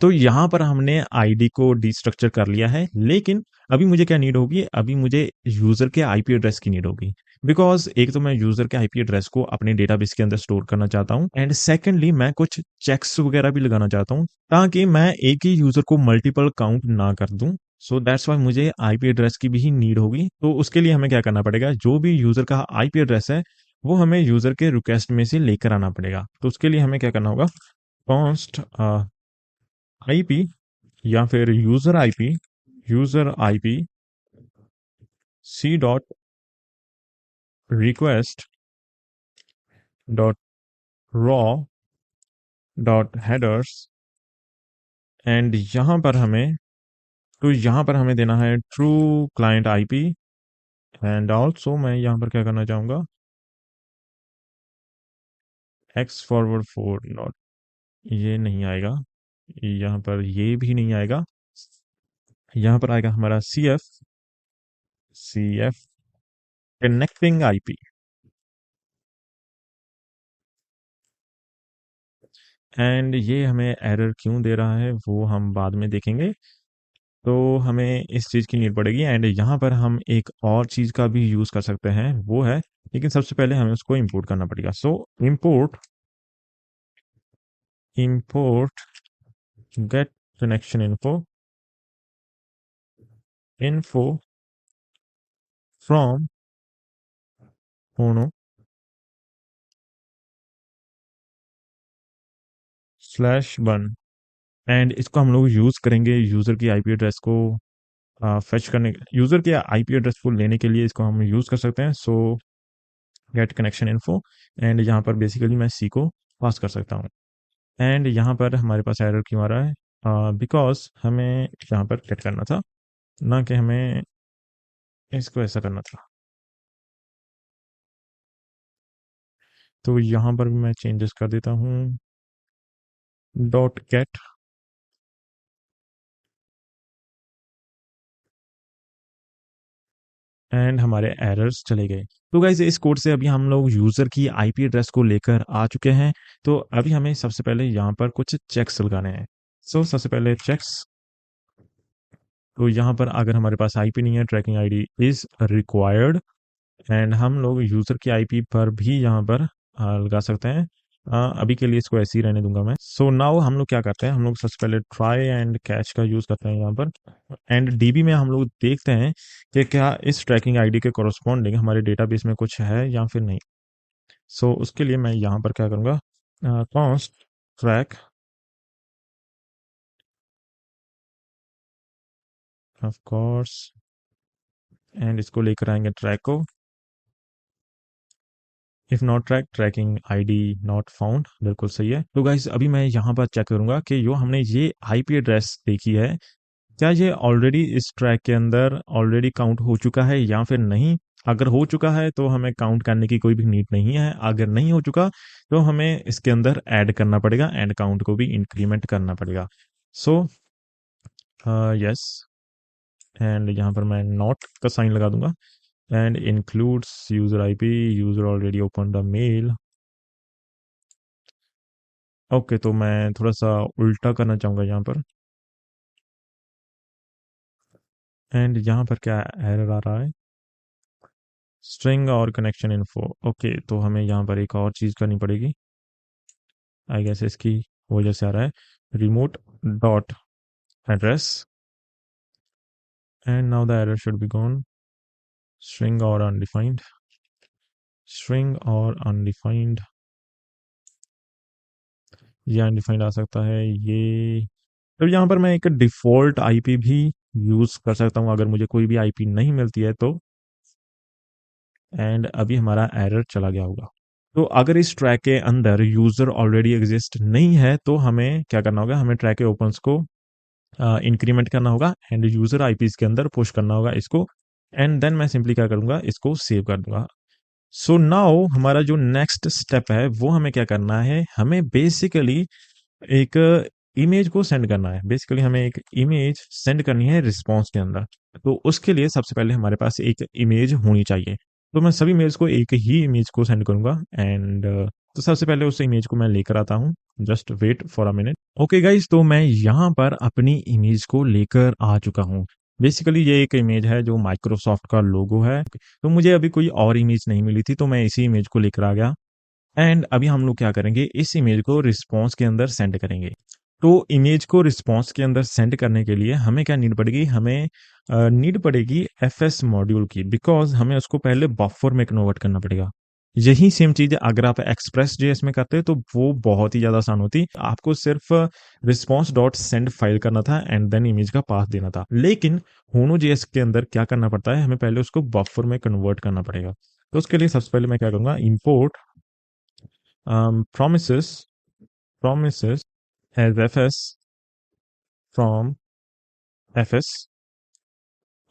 तो यहाँ पर हमने आईडी को डिस्ट्रक्चर कर लिया है, लेकिन अभी मुझे क्या नीड होगी, अभी मुझे यूजर के आईपी एड्रेस की नीड होगी। बिकॉज एक तो मैं यूजर के आईपी एड्रेस को अपने डेटाबेस के अंदर स्टोर करना चाहता हूँ एंड सेकेंडली मैं कुछ चेक्स वगैरह भी लगाना चाहता हूँ ताकि मैं एक ही यूजर को मल्टीपल काउंट ना कर दूं। सो दैट्स वाई मुझे आईपी एड्रेस की भी नीड होगी। तो उसके लिए हमें क्या करना पड़ेगा, जो भी यूजर का आईपी एड्रेस है वो हमें यूजर के रिक्वेस्ट में से लेकर आना पड़ेगा। तो उसके लिए हमें क्या करना होगा, कॉन्स्ट आईपी या फिर user IP c dot request dot raw dot headers. And यहाँ पर हमें देना है true client IP. And also मैं यहाँ पर क्या करना चाहूंगा, एक्स फॉरवर्ड 4 नॉट, ये नहीं आएगा, यहाँ पर ये भी नहीं आएगा, यहाँ पर आएगा हमारा C F connecting IP. And ये हमें एरर क्यों दे रहा है वो हम बाद में देखेंगे। तो हमें इस चीज़ की नीड पड़ेगी एंड यहाँ पर हम एक और चीज़ का भी यूज़ कर सकते हैं, वो है, लेकिन सबसे पहले हमें उसको इंपोर्ट करना पड़ेगा। So import get connection info from Hono /1। And इसको हम लोग यूज़ करेंगे यूज़र की आईपी एड्रेस को फेच करने, यूज़र के आईपी एड्रेस को लेने के लिए इसको हम यूज़ कर सकते हैं। सो गेट कनेक्शन इन्फो एंड यहाँ पर बेसिकली मैं सी को पास कर सकता हूँ। एंड यहाँ पर हमारे पास एरर क्यों आ रहा है, बिकॉज हमें यहाँ पर गेट करना था, ना कि हमें इसको ऐसा करना था। तो यहाँ पर भी मैं चेंजेस कर देता हूँ, डॉट गेट, एंड हमारे एरर्स चले गए। तो गाइज इस कोड से अभी हम लोग यूज़र की आईपी एड्रेस को लेकर आ चुके हैं। तो अभी हमें सबसे पहले यहाँ पर कुछ चेक्स लगाने हैं। सो सबसे पहले चेक्स, तो यहाँ पर अगर हमारे पास आईपी नहीं है, tracking ID is required, and हम लोग यूज़र की आईपी पर भी यहाँ पर लगा सकते हैं। अभी के लिए इसको ऐसे ही रहने दूंगा मैं। सो नाउ हम लोग क्या करते हैं, हम लोग सबसे पहले ट्राई एंड कैच का यूज़ करते हैं यहाँ पर, एंड डीबी में हम लोग देखते हैं कि क्या इस ट्रैकिंग आईडी के कॉरस्पॉन्डिंग हमारे डेटाबेस में कुछ है या फिर नहीं। सो उसके लिए मैं यहाँ पर क्या करूँगा, const track, of course, and इसको लेकर आएंगे ट्रैक को, if not track tracking ID not found, बिल्कुल सही है। तो गाइस अभी मैं यहाँ पर चेक करूंगा कि जो हमने ये आईपी एड्रेस देखी है, क्या ये ऑलरेडी इस ट्रैक के अंदर ऑलरेडी काउंट हो चुका है या फिर नहीं। अगर हो चुका है तो हमें काउंट करने की कोई भी नीड नहीं है, अगर नहीं हो चुका तो हमें इसके अंदर ऐड करना पड़ेगा एंड काउंट को भी इंक्रीमेंट करना पड़ेगा। सो यस, एंड यहाँ पर मैं नॉट का साइन लगा दूंगा, and includes user IP, user already open the mail. Okay, तो मैं थोड़ा सा उल्टा करना चाहूँगा यहाँ पर, एंड यहाँ पर क्या एरर आ रहा है, स्ट्रिंग और कनेक्शन इन्फो। ओके, तो हमें यहाँ पर एक और चीज़ करनी पड़ेगी, आई गेस इसकी वजह से आ रहा है, remote dot address, and now the error should be gone, string और अनडिफाइंड, स्ट्रिंग और अनडिफाइंड, ये अनडिफाइंड आ सकता है ये। तो यहाँ पर मैं एक डिफ़ॉल्ट आईपी भी यूज़ कर सकता हूँ अगर मुझे कोई भी आईपी नहीं मिलती है तो, एंड अभी हमारा एरर चला गया होगा। तो अगर इस ट्रैक के अंदर यूज़र ऑलरेडी एग्जिस्ट नहीं है तो हमें क्या करना होगा, हमें ट्रैक के ओपन्स को इंक्रीमेंट करना होगा एंड यूज़र आईपीज़ के अंदर पुश करना होगा इसको, एंड देन मैं सिंपली क्या करूँगा, इसको सेव कर दूंगा। सो नाउ हमारा जो नेक्स्ट स्टेप है वो हमें क्या करना है, हमें बेसिकली एक इमेज को सेंड करना है। बेसिकली हमें एक इमेज सेंड करनी है रिस्पॉन्स के अंदर। तो उसके लिए सबसे पहले हमारे पास एक इमेज होनी चाहिए। तो मैं सभी इमेज को एक ही इमेज को सेंड करूंगा, एंड तो सबसे पहले उस इमेज को मैं लेकर आता हूँ, just wait for a minute. Okay guys, तो मैं यहाँ पर अपनी इमेज को लेकर आ चुका हूँ। बेसिकली ये एक इमेज है जो माइक्रोसॉफ्ट का लोगो है। तो मुझे अभी कोई और इमेज नहीं मिली थी तो मैं इसी इमेज को लेकर आ गया, एंड अभी हम लोग क्या करेंगे, इस इमेज को रिस्पॉन्स के अंदर सेंड करेंगे। तो इमेज को रिस्पॉन्स के अंदर सेंड करने के लिए हमें क्या नीड पड़ेगी, हमें नीड पड़ेगी एफएस मॉड्यूल की, बिकॉज हमें उसको पहले बफर में कन्वर्ट करना पड़ेगा। यही सेम चीज अगर आप एक्सप्रेस जेएस में करते तो वो बहुत ही ज्यादा आसान होती, आपको सिर्फ रिस्पॉन्स डॉट सेंड फाइल करना था एंड देन इमेज का पाथ देना था। लेकिन होनो जेएस के अंदर क्या करना पड़ता है, हमें पहले उसको बफर में कन्वर्ट करना पड़ेगा। तो उसके लिए सबसे पहले मैं क्या करूंगा, import promises as fs from fs,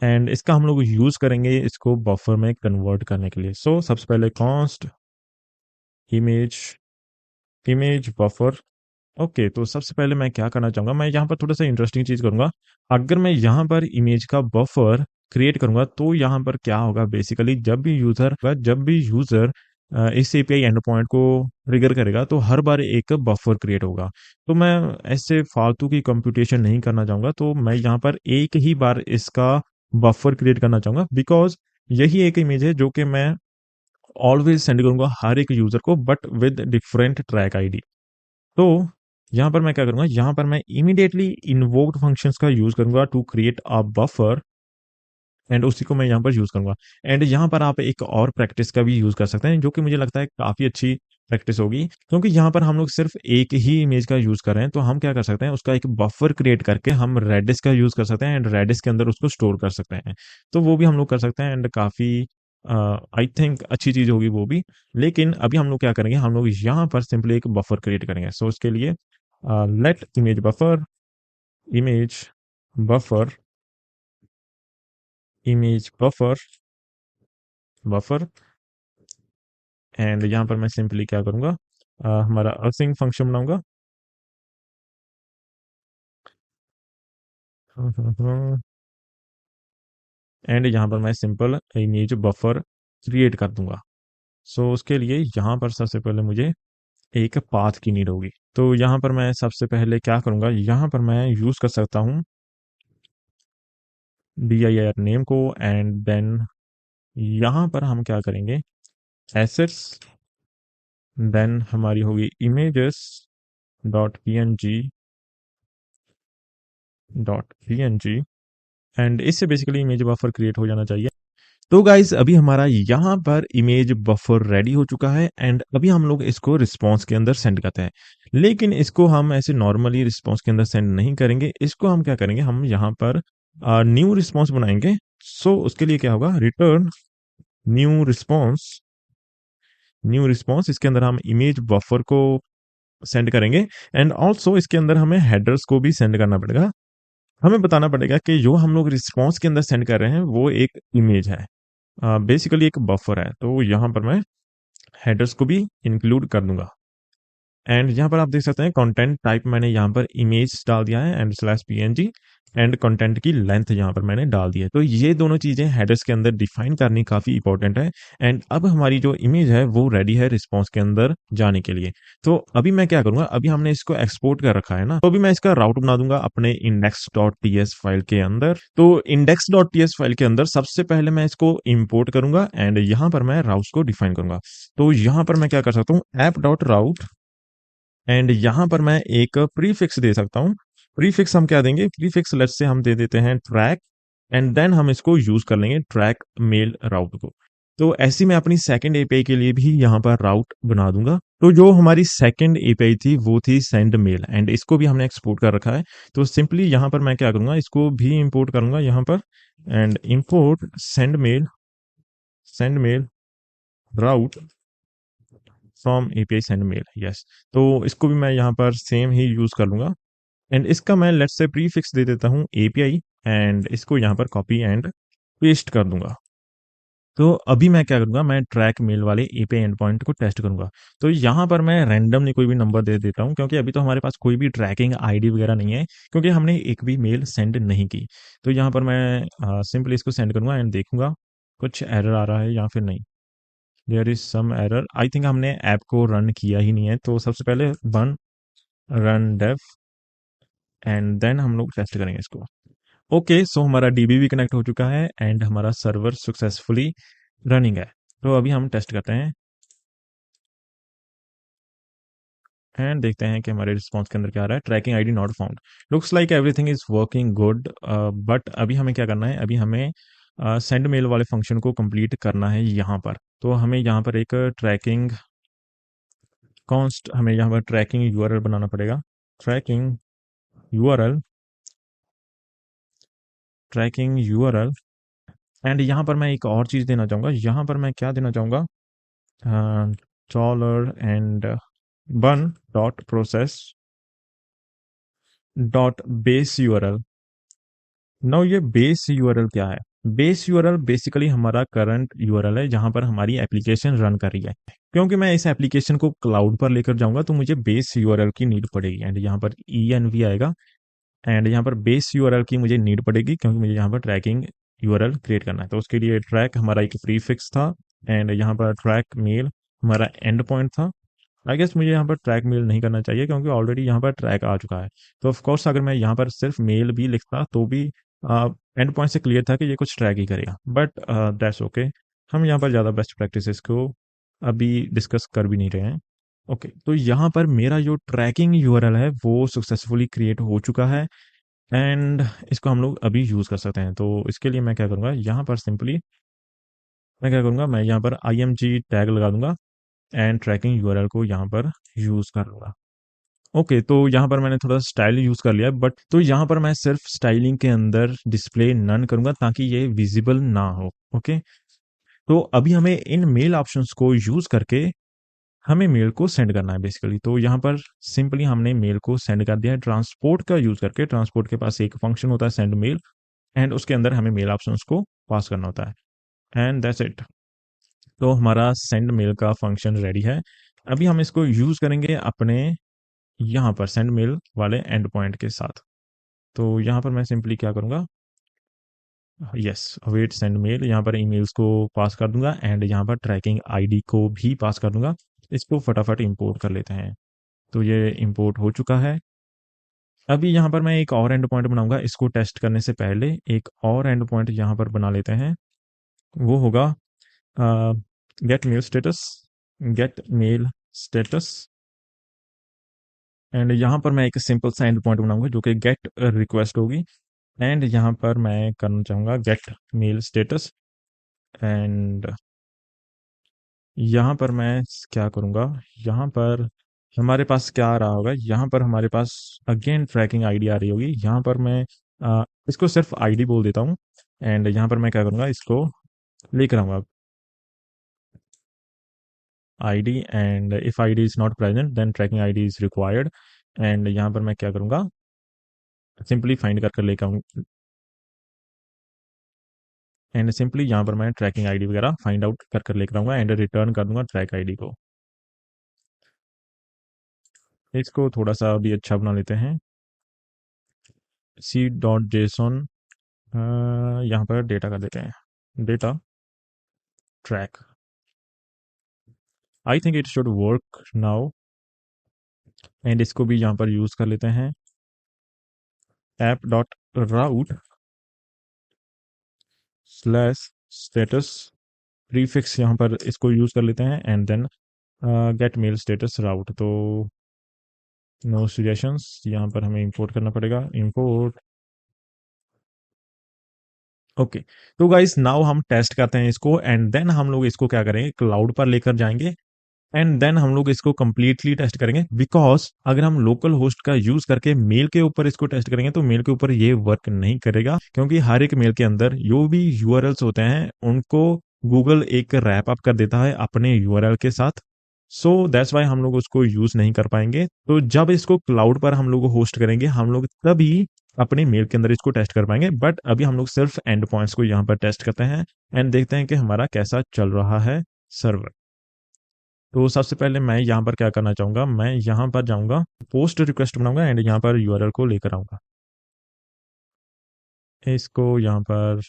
and इसका हम लोग यूज करेंगे इसको बफर में कन्वर्ट करने के लिए। सो सबसे पहले const image image buffer. Okay, तो सबसे पहले मैं क्या करना चाहूंगा, मैं यहाँ पर थोड़ा सा इंटरेस्टिंग चीज करूंगा। अगर मैं यहाँ पर इमेज का बफर क्रिएट करूंगा तो यहाँ पर क्या होगा, बेसिकली जब भी यूजर इस एपीआई एंड पॉइंट को ट्रिगर करेगा तो हर बार एक बफर क्रिएट होगा। तो मैं ऐसे फालतू की कंप्यूटेशन नहीं करना चाहूंगा, तो मैं यहाँ पर एक ही बार इसका बफर क्रिएट करना चाहूंगा, बिकॉज यही एक इमेज है जो कि मैं ऑलवेज सेंड करूंगा हर एक यूजर को, but with different track ID. तो यहाँ पर मैं क्या करूंगा, यहाँ पर मैं इमीडिएटली इन्वोक्ड फंक्शंस का यूज करूंगा to create a buffer, and उसी को मैं यहाँ पर यूज करूंगा। एंड यहाँ पर आप एक और प्रैक्टिस का भी यूज कर सकते हैं जो कि मुझे लगता है काफी अच्छी प्रैक्टिस होगी, क्योंकि यहाँ पर हम लोग सिर्फ एक ही इमेज का यूज कर रहे हैं। तो हम क्या कर सकते हैं, उसका एक बफर क्रिएट करके हम रेडिस का यूज कर सकते हैं एंड रेडिस के अंदर उसको स्टोर कर सकते हैं। तो वो भी हम लोग कर सकते हैं एंड काफी आई थिंक अच्छी चीज होगी वो भी। लेकिन अभी हम लोग क्या करेंगे, हम लोग यहाँ पर सिंपली एक बफर क्रिएट करेंगे। सो उसके लिए let image buffer image buffer buffer, and यहाँ पर मैं सिंपली क्या करूँगा, हमारा अर्सिंग फंक्शन बनाऊंगा। एंड यहाँ पर मैं सिंपल इमेज बफर क्रिएट कर दूंगा। सो उसके लिए यहाँ पर सबसे पहले मुझे एक पाथ की नीड होगी। तो यहाँ पर मैं सबसे पहले क्या करूँगा, यहाँ पर मैं यूज़ कर सकता हूँ dir नेम को, एंड देन यहाँ पर हम क्या करेंगे, एसेट्स, देन हमारी होगी इमेजेस डॉट png एंड इससे बेसिकली इमेज बफर क्रिएट हो जाना चाहिए। तो गाइज अभी हमारा यहाँ पर इमेज बफर रेडी हो चुका है एंड अभी हम लोग इसको रिस्पॉन्स के अंदर सेंड करते हैं। लेकिन इसको हम ऐसे नॉर्मली रिस्पॉन्स के अंदर सेंड नहीं करेंगे, इसको हम क्या करेंगे, हम यहाँ पर न्यू रिस्पॉन्स बनाएंगे। सो उसके लिए क्या होगा, return new response, new response इसके अंदर हम इमेज बफर को सेंड करेंगे एंड ऑल्सो इसके अंदर हमें हेडर्स को भी सेंड करना पड़ेगा। हमें बताना पड़ेगा कि जो हम लोग रिस्पॉन्स के अंदर सेंड कर रहे हैं वो एक इमेज है, बेसिकली एक बफर है। तो यहाँ पर मैं हेडर्स को भी इंक्लूड कर दूंगा। एंड यहाँ पर आप देख सकते हैं कंटेंट टाइप मैंने यहाँ पर इमेज डाल दिया है and slash png, and content की लेंथ यहाँ पर मैंने डाल दी है। तो ये दोनों चीज़ें हेडर्स के अंदर डिफाइन करनी काफ़ी इंपॉर्टेंट है। एंड अब हमारी जो इमेज है वो रेडी है रिस्पॉन्स के अंदर जाने के लिए। तो अभी मैं क्या करूँगा, अभी हमने इसको एक्सपोर्ट कर रखा है ना, तो अभी मैं इसका राउट बना दूंगा अपने index.ts फाइल के अंदर। तो index.ts फाइल के अंदर सबसे पहले मैं इसको इंपोर्ट करूंगा एंड यहाँ पर मैं राउट्स को डिफाइन करूंगा। तो यहाँ पर मैं क्या कर सकता हूँ, app.route, एंड यहाँ पर मैं एक प्रीफिक्स दे सकता हूँ। प्रीफिक्स हम क्या देंगे, प्रीफिक्स लेट्स से हम दे देते हैं ट्रैक, एंड देन हम इसको यूज कर लेंगे ट्रैक मेल राउट को। तो ऐसी मैं अपनी सेकंड एपीआई के लिए भी यहाँ पर राउट बना दूंगा। तो जो हमारी सेकंड एपीआई थी वो थी सेंड मेल एंड इसको भी हमने एक्सपोर्ट कर रखा है। तो सिंपली यहाँ पर मैं क्या करूंगा, इसको भी इंपोर्ट करूंगा यहाँ पर, and import send mail route from API send mail, yes. तो इसको भी मैं यहाँ पर सेम ही यूज कर लूंगा एंड इसका मैं लेट्स से प्रीफिक्स दे देता हूँ एपीआई एंड इसको यहाँ पर कॉपी एंड पेस्ट कर दूंगा। तो अभी मैं क्या करूंगा, मैं ट्रैक मेल वाले एपीआई एंड पॉइंट को टेस्ट करूंगा। तो यहाँ पर मैं रैंडमली कोई भी नंबर दे देता हूँ क्योंकि अभी तो हमारे पास कोई भी ट्रैकिंग आईडी वगैरह नहीं है क्योंकि हमने एक भी मेल सेंड नहीं की। तो यहाँ पर मैं सिंपली इसको सेंड करूंगा एंड देखूंगा कुछ एरर आ रहा है या फिर नहीं। There is some error, I think हमने ऐप को रन किया ही नहीं है। तो सबसे पहले bun run dev and then हम लोग टेस्ट करेंगे इसको। ओके सो हमारा डीबी भी कनेक्ट हो चुका है एंड हमारा सर्वर सक्सेसफुली रनिंग है। तो अभी हम टेस्ट करते हैं एंड देखते हैं कि हमारे रिस्पॉन्स के अंदर क्या आ रहा है। Tracking ID not found, looks like everything is working good, but अभी हमें क्या करना है, अभी हमें सेंड मेल वाले फंक्शन को कंप्लीट करना है यहाँ पर। तो हमें यहाँ पर एक ट्रैकिंग कॉन्स्ट, हमें यहाँ पर ट्रैकिंग यूआरएल बनाना पड़ेगा। Tracking URL, tracking URL, and यहाँ पर मैं एक और चीज़ देना चाहूँगा। यहाँ पर मैं क्या देना चाहूँगा, dollar and one dot process dot base URL. Now ये बेस यूआरएल क्या है, बेस यूआरएल बेसिकली हमारा करंट यूआरएल है जहां पर हमारी एप्लीकेशन रन कर रही है। क्योंकि मैं इस एप्लीकेशन को क्लाउड पर लेकर जाऊंगा तो मुझे बेस यूआरएल की नीड पड़ेगी एंड यहाँ पर ENV आएगा एंड यहाँ पर बेस यूआरएल की मुझे नीड पड़ेगी क्योंकि मुझे यहाँ पर ट्रैकिंग यूआरएल क्रिएट करना है। तो उसके लिए ट्रैक हमारा एक प्रीफिक्स था एंड यहाँ पर ट्रैक मेल हमारा एंड पॉइंट था। आई गेस मुझे यहाँ पर ट्रैक मेल नहीं करना चाहिए क्योंकि ऑलरेडी यहाँ पर ट्रैक आ चुका है। तो ऑफ कोर्स अगर मैं यहाँ पर सिर्फ मेल भी लिखता तो भी एंड पॉइंट से क्लियर था कि ये कुछ ट्रैक ही करेगा, बट दैट्स ओके। हम यहाँ पर ज़्यादा बेस्ट प्रैक्टिसेस को अभी डिस्कस कर भी नहीं रहे हैं। ओके तो यहाँ पर मेरा जो ट्रैकिंग यूआरएल है वो सक्सेसफुली क्रिएट हो चुका है एंड इसको हम लोग अभी यूज़ कर सकते हैं। तो इसके लिए मैं क्या करूँगा, यहाँ पर सिंपली मैं क्या करूँगा, मैं यहाँ पर IMG टैग लगा दूंगा एंड ट्रैकिंग यूआरएल को यहाँ पर यूज़ कर लूँगा। ओके तो यहाँ पर मैंने थोड़ा स्टाइल यूज़ कर लिया, बट तो यहाँ पर मैं सिर्फ स्टाइलिंग के अंदर डिस्प्ले नन करूँगा ताकि ये विजिबल ना हो। ओके तो अभी हमें इन मेल ऑप्शंस को यूज़ करके हमें मेल को सेंड करना है बेसिकली। तो यहाँ पर सिंपली हमने मेल को सेंड कर दिया है ट्रांसपोर्ट का यूज़ करके। ट्रांसपोर्ट के पास एक फंक्शन होता है सेंड मेल एंड उसके अंदर हमें मेल ऑप्शंस को पास करना होता है एंड दैट्स इट। तो हमारा सेंड मेल का फंक्शन रेडी है। अभी हम इसको यूज़ करेंगे अपने यहाँ पर सेंड मेल वाले एंड पॉइंट के साथ। तो यहाँ पर मैं सिंपली क्या करूँगा, यस अवेट सेंड मेल, यहाँ पर ईमेल्स को पास कर दूंगा एंड यहाँ पर ट्रैकिंग आईडी को भी पास कर दूंगा। इसको फटाफट इंपोर्ट कर लेते हैं। तो ये इंपोर्ट हो चुका है। अभी यहाँ पर मैं एक और एंड पॉइंट बनाऊंगा। इसको टेस्ट करने से पहले एक और एंड पॉइंट यहाँ पर बना लेते हैं। वो होगा get mail status, get mail status. And यहाँ पर मैं एक सिंपल सा एंड पॉइंट बनाऊंगा जो कि गेट रिक्वेस्ट होगी। एंड यहाँ पर मैं करना चाहूँगा गेट मेल स्टेटस। एंड यहाँ पर मैं क्या करूँगा, यहाँ पर हमारे पास क्या आ रहा होगा, यहाँ पर हमारे पास अगेन ट्रैकिंग आईडी आ रही होगी। यहाँ पर मैं इसको सिर्फ आईडी बोल देता हूँ। एंड यहाँ पर मैं क्या करूँगा, इसको लेकर आऊँगा ID. And if ID is not present then tracking ID is required. And यहाँ पर मैं क्या करूँगा, सिंपली फाइंड कर लेकर आऊँ। एंड सिंपली यहाँ पर मैं ट्रैकिंग आईडी वगैरह फाइंड आउट कर लेकर आऊँगा एंड रिटर्न कर दूंगा ट्रैक आईडी को। इसको थोड़ा सा अभी अच्छा बना लेते हैं। सी डॉट जेसन, यहाँ पर डेटा कर देते हैं, data track. I think it should work now. And इसको भी यहाँ पर यूज़ कर लेते हैं, app dot route slash status prefix, यहाँ पर इसको यूज़ कर लेते हैं and then get mail status route. तो नो सजेशंस, यहाँ पर हमें इंपोर्ट करना पड़ेगा, इंपोर्ट। ओके तो गाइस नाउ हम टेस्ट करते हैं इसको एंड देन हम लोग इसको क्या करेंगे, क्लाउड पर लेकर जाएंगे एंड देन हम लोग इसको कंप्लीटली टेस्ट करेंगे। बिकॉज अगर हम लोकल होस्ट का यूज करके मेल के ऊपर इसको टेस्ट करेंगे तो मेल के ऊपर ये वर्क नहीं करेगा, क्योंकि हर एक मेल के अंदर जो भी यूआरएल्स होते हैं उनको गूगल एक रैप अप कर देता है अपने यूआरएल के साथ। सो दैट्स वाई हम लोग उसको यूज नहीं कर पाएंगे। तो जब इसको क्लाउड पर हम लोग होस्ट करेंगे हम लोग तभी अपने मेल के अंदर इसको टेस्ट कर पाएंगे। बट अभी हम लोग सिर्फ एंड पॉइंट्स को यहाँ पर टेस्ट करते हैं एंड देखते हैं कि हमारा कैसा चल रहा है सर्वर। तो सबसे पहले मैं यहाँ पर क्या करना चाहूँगा, मैं यहाँ पर जाऊँगा, पोस्ट रिक्वेस्ट बनाऊँगा एंड यहाँ पर यूआरएल को लेकर आऊँगा। इसको यहाँ पर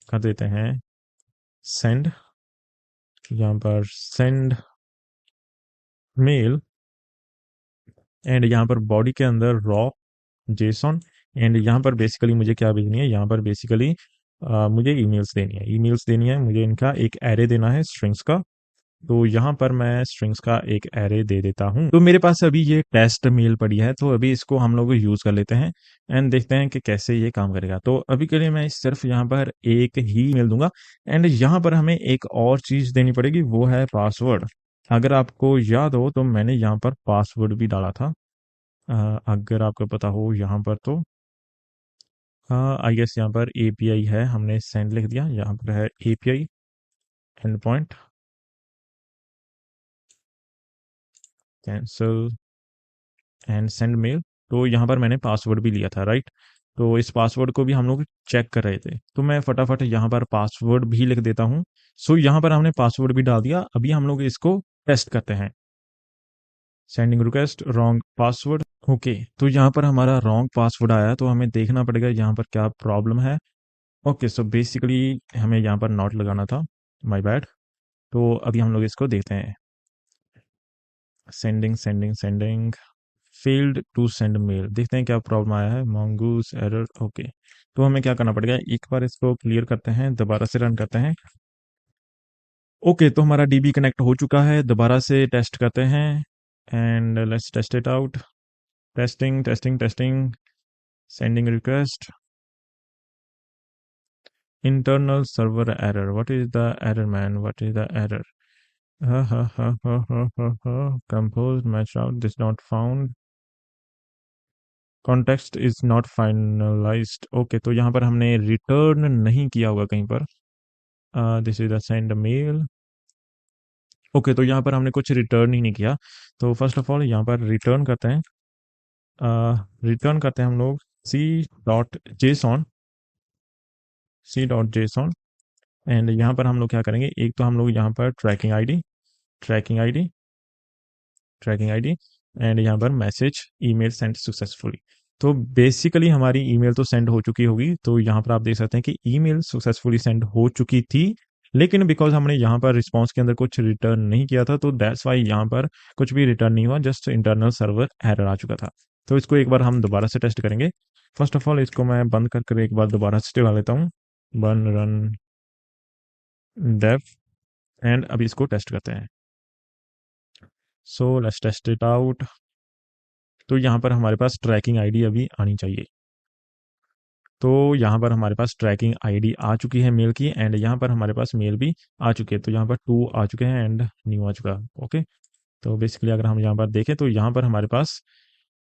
कर देते हैं सेंड, यहाँ पर सेंड मेल एंड यहाँ पर बॉडी के अंदर रॉ जेसन। एंड यहाँ पर बेसिकली मुझे क्या भेजनी है, यहाँ पर बेसिकली मुझे ईमेल्स देनी है, ईमेल्स देनी है मुझे, इनका एक एरे देना है स्ट्रिंग्स का। तो यहाँ पर मैं स्ट्रिंग्स का एक एरे दे देता हूँ। तो मेरे पास अभी ये टेस्ट मेल पड़ी है तो अभी इसको हम लोग यूज कर लेते हैं एंड देखते हैं कि कैसे ये काम करेगा। तो अभी के लिए मैं सिर्फ यहाँ पर एक ही मेल दूंगा एंड यहाँ पर हमें एक और चीज देनी पड़ेगी, वो है पासवर्ड। अगर आपको याद हो तो मैंने यहाँ पर पासवर्ड भी डाला था, अगर आपको पता हो यहाँ पर तो आई गेस यहाँ पर एपीआई है, हमने सेंड लिख दिया, यहाँ पर है API endpoint cancel and send mail. तो यहाँ पर मैंने पासवर्ड भी लिया था राइट। तो इस पासवर्ड को भी हम लोग चेक कर रहे थे तो मैं फटाफट यहाँ पर पासवर्ड भी लिख देता हूँ। सो यहाँ पर हमने पासवर्ड भी डाल दिया। अभी हम लोग इसको टेस्ट करते हैं, sending request wrong password. Okay तो यहाँ पर हमारा रॉन्ग पासवर्ड आया तो हमें देखना पड़ेगा यहाँ पर क्या प्रॉब्लम है। ओके सो बेसिकली हमें यहाँ पर नॉट लगाना था, माय बैड। तो अभी हम लोग इसको देखते हैं, sending sending sending failed to send mail, देखते हैं क्या प्रॉब्लम आया है, मंगूस एरर। ओके तो हमें क्या करना पड़ेगा, एक बार इसको क्लियर करते हैं, दोबारा से रन करते हैं। ओके तो हमारा डीबी कनेक्ट हो चुका है, दोबारा से टेस्ट करते हैं and let's test it out. Testing testing testing, sending request, internal server error, what is the error man, what is the error? Compose match out this not found, context is not finalised. Okay तो यहाँ पर हमने return नहीं किया होगा कहीं पर, this is the send mail. Okay तो यहाँ पर हमने कुछ रिटर्न ही नहीं किया। तो फर्स्ट ऑफ ऑल यहाँ पर रिटर्न करते हैं, रिटर्न करते हैं हम लोग c dot JSON, c dot JSON and यहाँ पर हम लोग क्या करेंगे, एक तो हम लोग यहाँ पर tracking ID tracking ID and यहाँ पर मैसेज ईमेल सेंड सक्सेसफुली। तो बेसिकली हमारी ईमेल तो सेंड हो चुकी होगी, तो यहाँ पर आप देख सकते हैं कि ईमेल सक्सेसफुली सेंड हो चुकी थी, लेकिन बिकॉज हमने यहाँ पर रिस्पॉन्स के अंदर कुछ रिटर्न नहीं किया था, तो दैट्स वाई यहाँ पर कुछ भी रिटर्न नहीं हुआ, जस्ट इंटरनल सर्वर एरर आ चुका था। तो इसको एक बार हम दोबारा से टेस्ट करेंगे। फर्स्ट ऑफ ऑल इसको मैं बंद कर एक बार दोबारा से चला लेता हूँ, बन रन डेव, एंड अभी इसको टेस्ट करते हैं। So let's test it out. तो यहाँ पर हमारे पास ट्रैकिंग आईडी अभी आनी चाहिए। तो यहाँ पर हमारे पास ट्रैकिंग आईडी आ चुकी है मेल की, एंड यहाँ पर हमारे पास मेल भी आ चुकी है। तो यहाँ पर 2 आ चुके हैं एंड न्यू आ चुका है। ओके, तो बेसिकली अगर हम यहाँ पर देखें तो यहाँ पर हमारे पास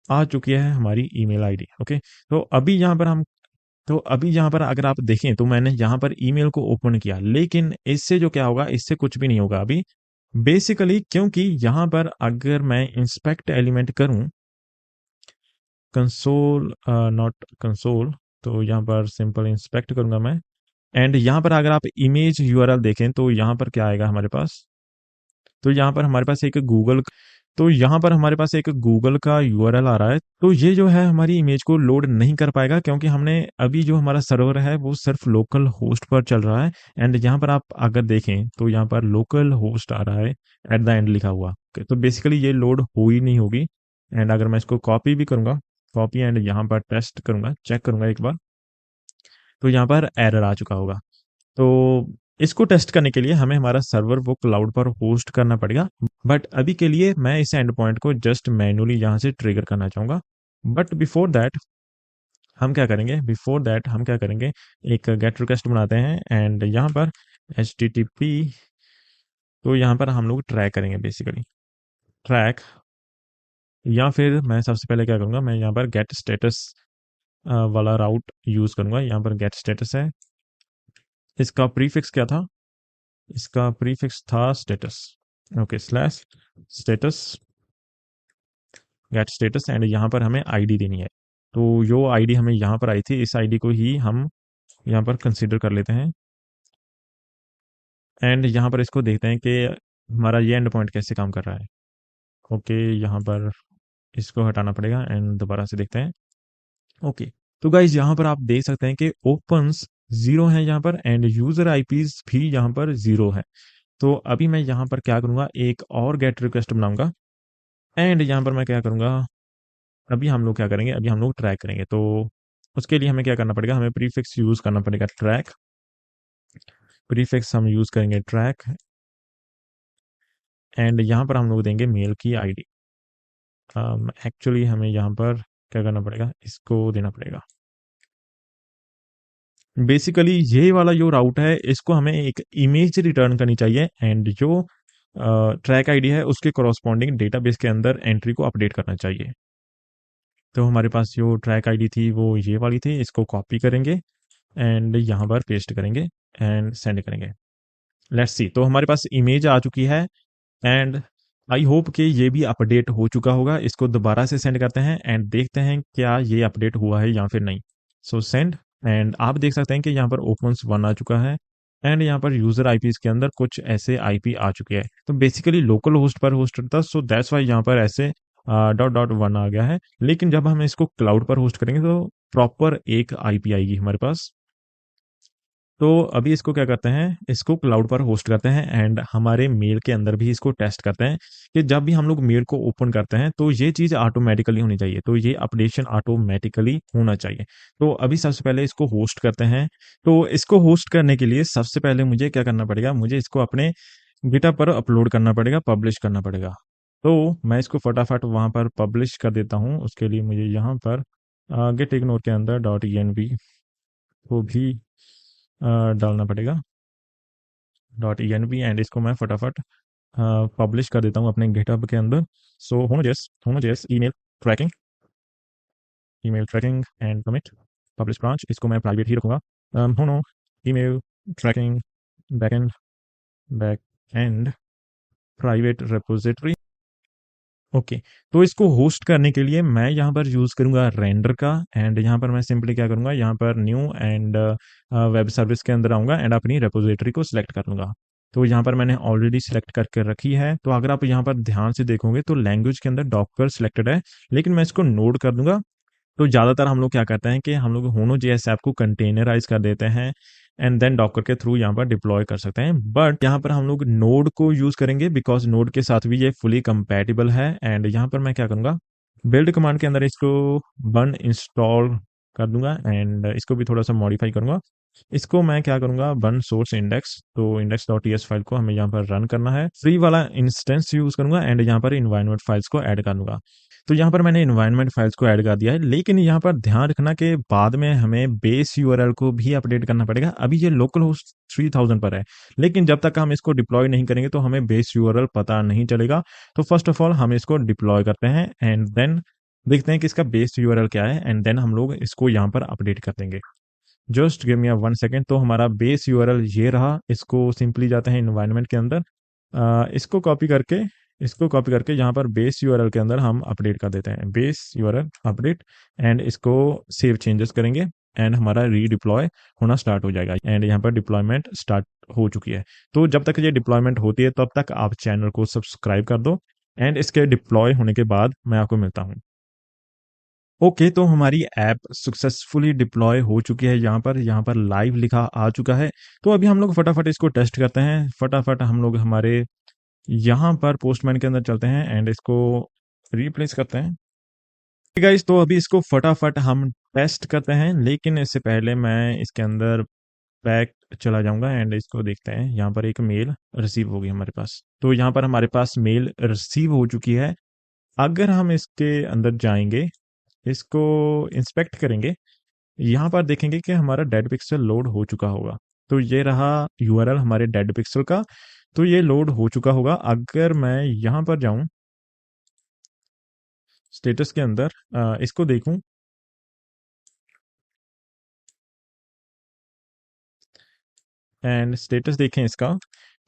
आ चुकी है हमारी ईमेल आईडी। ओके, तो अभी यहाँ पर अगर आप देखें तो मैंने यहाँ पर ईमेल को ओपन किया, लेकिन इससे जो क्या होगा, इससे कुछ भी नहीं होगा अभी बेसिकली, क्योंकि यहाँ पर अगर मैं इंस्पेक्ट एलिमेंट करूं, कंसोल नॉट कंसोल, तो यहाँ पर सिंपल इंस्पेक्ट करूंगा मैं, एंड यहाँ पर अगर आप इमेज यूआरएल देखें तो यहाँ पर क्या आएगा हमारे पास, तो यहाँ पर हमारे पास एक गूगल तो यहाँ पर हमारे पास एक गूगल का यूआरएल आ रहा है। तो ये जो है हमारी इमेज को लोड नहीं कर पाएगा, क्योंकि हमने अभी जो हमारा सर्वर है वो सिर्फ लोकल होस्ट पर चल रहा है, एंड यहाँ पर आप अगर देखें तो यहाँ पर लोकल होस्ट आ रहा है एट द एंड लिखा हुआ। तो बेसिकली ये लोड हो ही नहीं होगी। एंड अगर मैं इसको कॉपी भी करूंगा, कॉपी एंड यहाँ पर टेस्ट करूंगा, चेक करूंगा एक बार, तो यहाँ पर एरर आ चुका होगा। तो इसको टेस्ट करने के लिए हमें हमारा सर्वर वो क्लाउड पर होस्ट करना पड़ेगा, बट अभी के लिए मैं इस एंड पॉइंट को जस्ट मैन्युअली यहाँ से ट्रिगर करना चाहूँगा। बट बिफोर दैट हम क्या करेंगे, एक गेट रिक्वेस्ट बनाते हैं एंड यहाँ पर HTTP, तो यहाँ पर हम लोग ट्रैक करेंगे बेसिकली ट्रैक, या फिर मैं सबसे पहले क्या करूँगा, मैं यहाँ पर गेट स्टेटस वाला राउट यूज़ करूँगा। यहाँ पर गेट स्टेटस है, इसका प्रीफिक्स क्या था, इसका प्रीफिक्स था status. Okay, slash status get status, and यहाँ पर हमें आईडी देनी है। तो जो आईडी हमें यहाँ पर आई थी, इस आईडी को ही हम यहाँ पर कंसीडर कर लेते हैं, एंड यहाँ पर इसको देखते हैं कि हमारा ये एंड पॉइंट कैसे काम कर रहा है। ओके, यहाँ पर इसको हटाना पड़ेगा एंड दोबारा से देखते हैं। ओके, तो गाइज यहाँ पर आप देख सकते हैं कि ओपन्स 0 है यहाँ पर, एंड यूजर आईपीज भी यहाँ पर 0 है। तो अभी मैं यहाँ पर क्या करूँगा, एक और गेट रिक्वेस्ट बनाऊंगा, एंड यहाँ पर मैं क्या करूँगा, अभी हम लोग क्या करेंगे, अभी हम लोग ट्रैक करेंगे। तो उसके लिए हमें क्या करना पड़ेगा, हमें प्रीफिक्स यूज़ करना पड़ेगा ट्रैक, प्रीफिक्स हम यूज़ करेंगे ट्रैक, एंड यहाँ पर हम लोग देंगे मेल की आईडी। एक्चुअली हमें यहाँ पर क्या करना पड़ेगा, इसको देना पड़ेगा। बेसिकली ये वाला जो राउट है, इसको हमें एक इमेज रिटर्न करनी चाहिए, एंड जो ट्रैक आईडी है उसके कॉरस्पॉन्डिंग डेटाबेस के अंदर एंट्री को अपडेट करना चाहिए। तो हमारे पास जो ट्रैक आईडी थी वो ये वाली थी, इसको कॉपी करेंगे एंड यहाँ पर पेस्ट करेंगे एंड सेंड करेंगे। लेट्स सी, तो हमारे पास इमेज आ चुकी है, एंड आई होप कि ये भी अपडेट हो चुका होगा। इसको दोबारा से सेंड करते हैं एंड देखते हैं क्या ये अपडेट हुआ है या फिर नहीं। सो सेंड, एंड आप देख सकते हैं कि यहाँ पर ओपन्स 1 आ चुका है, एंड यहाँ पर यूजर आईपीज के अंदर कुछ ऐसे आईपी आ चुके हैं। तो बेसिकली लोकल होस्ट पर होस्ट था, सो दैट्स वाई यहाँ पर ऐसे .1 आ गया है। लेकिन जब हम इसको क्लाउड पर होस्ट करेंगे तो प्रॉपर एक आईपी आएगी हमारे पास। तो अभी इसको क्या करते हैं, इसको क्लाउड पर होस्ट करते हैं, एंड हमारे मेल के अंदर भी इसको टेस्ट करते हैं कि जब भी हम लोग मेल को ओपन करते हैं तो ये चीज़ ऑटोमेटिकली होनी चाहिए, तो ये अपडेशन ऑटोमेटिकली होना चाहिए। तो अभी सबसे पहले इसको होस्ट करते हैं। तो इसको होस्ट करने के लिए सबसे पहले मुझे क्या करना पड़ेगा, मुझे इसको अपने गिटहब पर अपलोड करना पड़ेगा, पब्लिश करना पड़ेगा। तो मैं इसको फटाफट वहाँ पर पब्लिश कर देता हूँ। उसके लिए मुझे यहाँ पर गेट इग्नोर के अंदर .env को भी डालना पड़ेगा, .env, एंड इसको मैं फटाफट पब्लिश कर देता हूँ अपने गिटहब के अंदर। सो होमोजेस email tracking and commit publish branch, इसको मैं प्राइवेट ही रखूँगा। Hono email tracking back end private repository, okay, तो इसको होस्ट करने के लिए मैं यहाँ पर यूज़ करूँगा रेंडर का, एंड यहाँ पर मैं सिंपली क्या करूँगा, यहाँ पर न्यू एंड वेब सर्विस के अंदर आऊँगा एंड अपनी रेपोजिटरी को सिलेक्ट कर लूँगा। तो यहाँ पर मैंने ऑलरेडी सिलेक्ट करके रखी है। तो अगर आप यहाँ पर ध्यान से देखोगे तो लैंग्वेज के अंदर डॉकर सिलेक्टेड है, लेकिन मैं इसको नोड कर दूंगा। तो ज़्यादातर हम लोग क्या करते हैं कि हम लोग होनो जेएस ऐप को कंटेनराइज कर देते हैं एंड देन डॉकर के थ्रू यहाँ पर डिप्लॉय कर सकते हैं, बट यहाँ पर हम लोग नोड को यूज़ करेंगे बिकॉज नोड के साथ भी ये फुली कंपैटिबल है। एंड यहाँ पर मैं क्या करूँगा, बिल्ड कमांड के अंदर इसको बन इंस्टॉल कर दूंगा एंड इसको भी थोड़ा सा मॉडिफाई करूंगा। इसको मैं क्या करूंगा, बन सोर्स इंडेक्स, तो इंडेक्स डॉट टीएस फाइल को हमें यहाँ पर रन करना है। फ्री वाला इंस्टेंस यूज करूंगा एंड यहाँ पर इन्वायरमेंट फाइल्स को ऐड कर दूंगा। तो यहाँ पर मैंने इन्वायरमेंट फाइल्स को ऐड कर दिया है, लेकिन यहाँ पर ध्यान रखना कि बाद में हमें बेस यूआरएल को भी अपडेट करना पड़ेगा। अभी ये लोकल होस्ट 3000 पर है, लेकिन जब तक हम इसको डिप्लॉय नहीं करेंगे तो हमें बेस यूआरएल पता नहीं चलेगा। तो फर्स्ट ऑफ ऑल हम इसको डिप्लॉय करते हैं एंड देन देखते हैं कि इसका बेस यूआरएल क्या है, एंड देन हम लोग इसको यहाँ पर अपडेट कर देंगे। Just give me 1 second. तो हमारा बेस यूआरएल ये रहा। इसको सिंपली जाते हैं इन्वायरमेंट के अंदर, इसको कॉपी करके यहाँ पर बेस यूआरएल के अंदर हम अपडेट कर देते हैं, बेस यूआरएल अपडेट, एंड इसको सेव चेंजेस करेंगे एंड हमारा रीडिप्लॉय होना स्टार्ट हो जाएगा। एंड यहाँ पर डिप्लॉयमेंट स्टार्ट हो चुकी है। तो जब तक ये डिप्लॉयमेंट होती है तब तक आप चैनल को सब्सक्राइब कर दो एंड इसके डिप्लॉय होने के बाद मैं आपको मिलता हूँ। ओके, तो हमारी ऐप सक्सेसफुली डिप्लॉय हो चुकी है। यहाँ पर लाइव लिखा आ चुका है। तो अभी हम लोग फटाफट इसको टेस्ट करते हैं। फटाफट हम लोग हमारे यहाँ पर पोस्टमैन के अंदर चलते हैं एंड इसको रिप्लेस करते हैं। गाइस, तो अभी इसको फटाफट हम टेस्ट करते हैं, लेकिन इससे पहले मैं इसके अंदर बैक चला जाऊंगा एंड इसको देखते हैं। यहाँ पर एक मेल रिसीव होगी हमारे पास। तो यहाँ पर हमारे पास मेल रिसीव हो चुकी है। अगर हम इसके अंदर जाएंगे, इसको इंस्पेक्ट करेंगे, यहाँ पर देखेंगे कि हमारा डेड पिक्सल लोड हो चुका होगा। तो ये रहा यूआरएल हमारे डेड पिक्सल का। तो ये लोड हो चुका होगा। अगर मैं यहाँ पर जाऊं स्टेटस के अंदर, इसको देखूं एंड स्टेटस देखें इसका,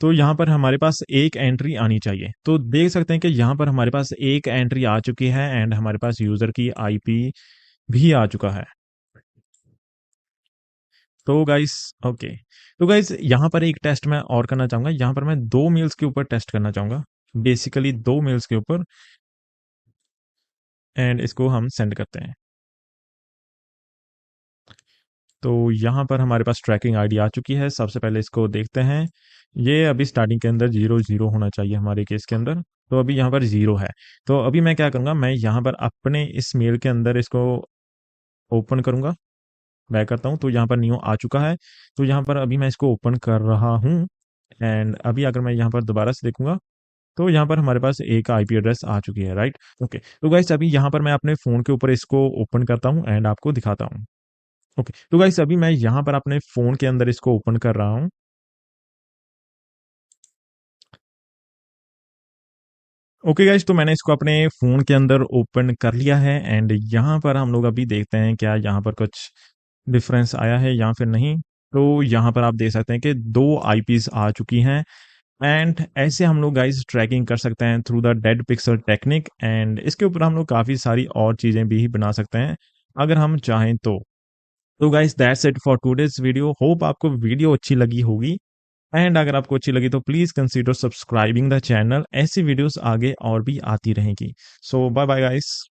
तो यहाँ पर हमारे पास एक एंट्री आनी चाहिए। तो देख सकते हैं कि यहाँ पर हमारे पास एक एंट्री आ चुकी है एंड हमारे पास यूजर की आईपी भी आ चुका है। तो गाइस, ओके, तो गाइस यहाँ पर एक टेस्ट मैं और करना चाहूंगा। यहाँ पर मैं 2 मेल्स के ऊपर टेस्ट करना चाहूंगा, बेसिकली 2 मेल्स के ऊपर, एंड इसको हम सेंड करते हैं। तो यहाँ पर हमारे पास ट्रैकिंग आईडी आ चुकी है। सबसे पहले इसको देखते हैं। ये अभी स्टार्टिंग के अंदर 0 0 होना चाहिए हमारे केस के अंदर। तो अभी यहाँ पर 0 है। तो अभी मैं क्या करूँगा, मैं यहाँ पर अपने इस मेल के अंदर इसको ओपन करूँगा। बैक करता हूँ तो यहाँ पर न्यू आ चुका है। तो यहाँ पर अभी मैं इसको ओपन कर रहा हूँ एंड अभी अगर मैं यहाँ पर दोबारा से देखूंगा तो यहाँ पर हमारे पास एक आईपी एड्रेस आ चुकी है, राइट। ओके, तो गाइस अभी यहाँ पर मैं अपने फ़ोन के ऊपर इसको ओपन करता हूँ एंड आपको दिखाता हूँ। ओके, तो गाइस अभी मैं यहाँ पर अपने फ़ोन के अंदर इसको ओपन कर रहा हूँ। ओके गाइस, तो मैंने इसको अपने फ़ोन के अंदर ओपन कर लिया है एंड यहाँ पर हम लोग अभी देखते हैं क्या यहाँ पर कुछ डिफरेंस आया है या फिर नहीं। तो यहाँ पर आप देख सकते हैं कि 2 आईपीज आ चुकी हैं एंड ऐसे हम लोग गाइस ट्रैकिंग कर सकते हैं through the dead pixel technique. And इसके ऊपर हम लोग काफ़ी सारी और चीज़ें भी बना सकते हैं अगर हम चाहें तो। Guys that's it for today's video. Hope आपको वीडियो अच्छी लगी होगी एंड अगर आपको अच्छी लगी तो please consider subscribing the channel. ऐसी वीडियोस आगे और भी आती रहेंगी। सो बाय बाय गाइस।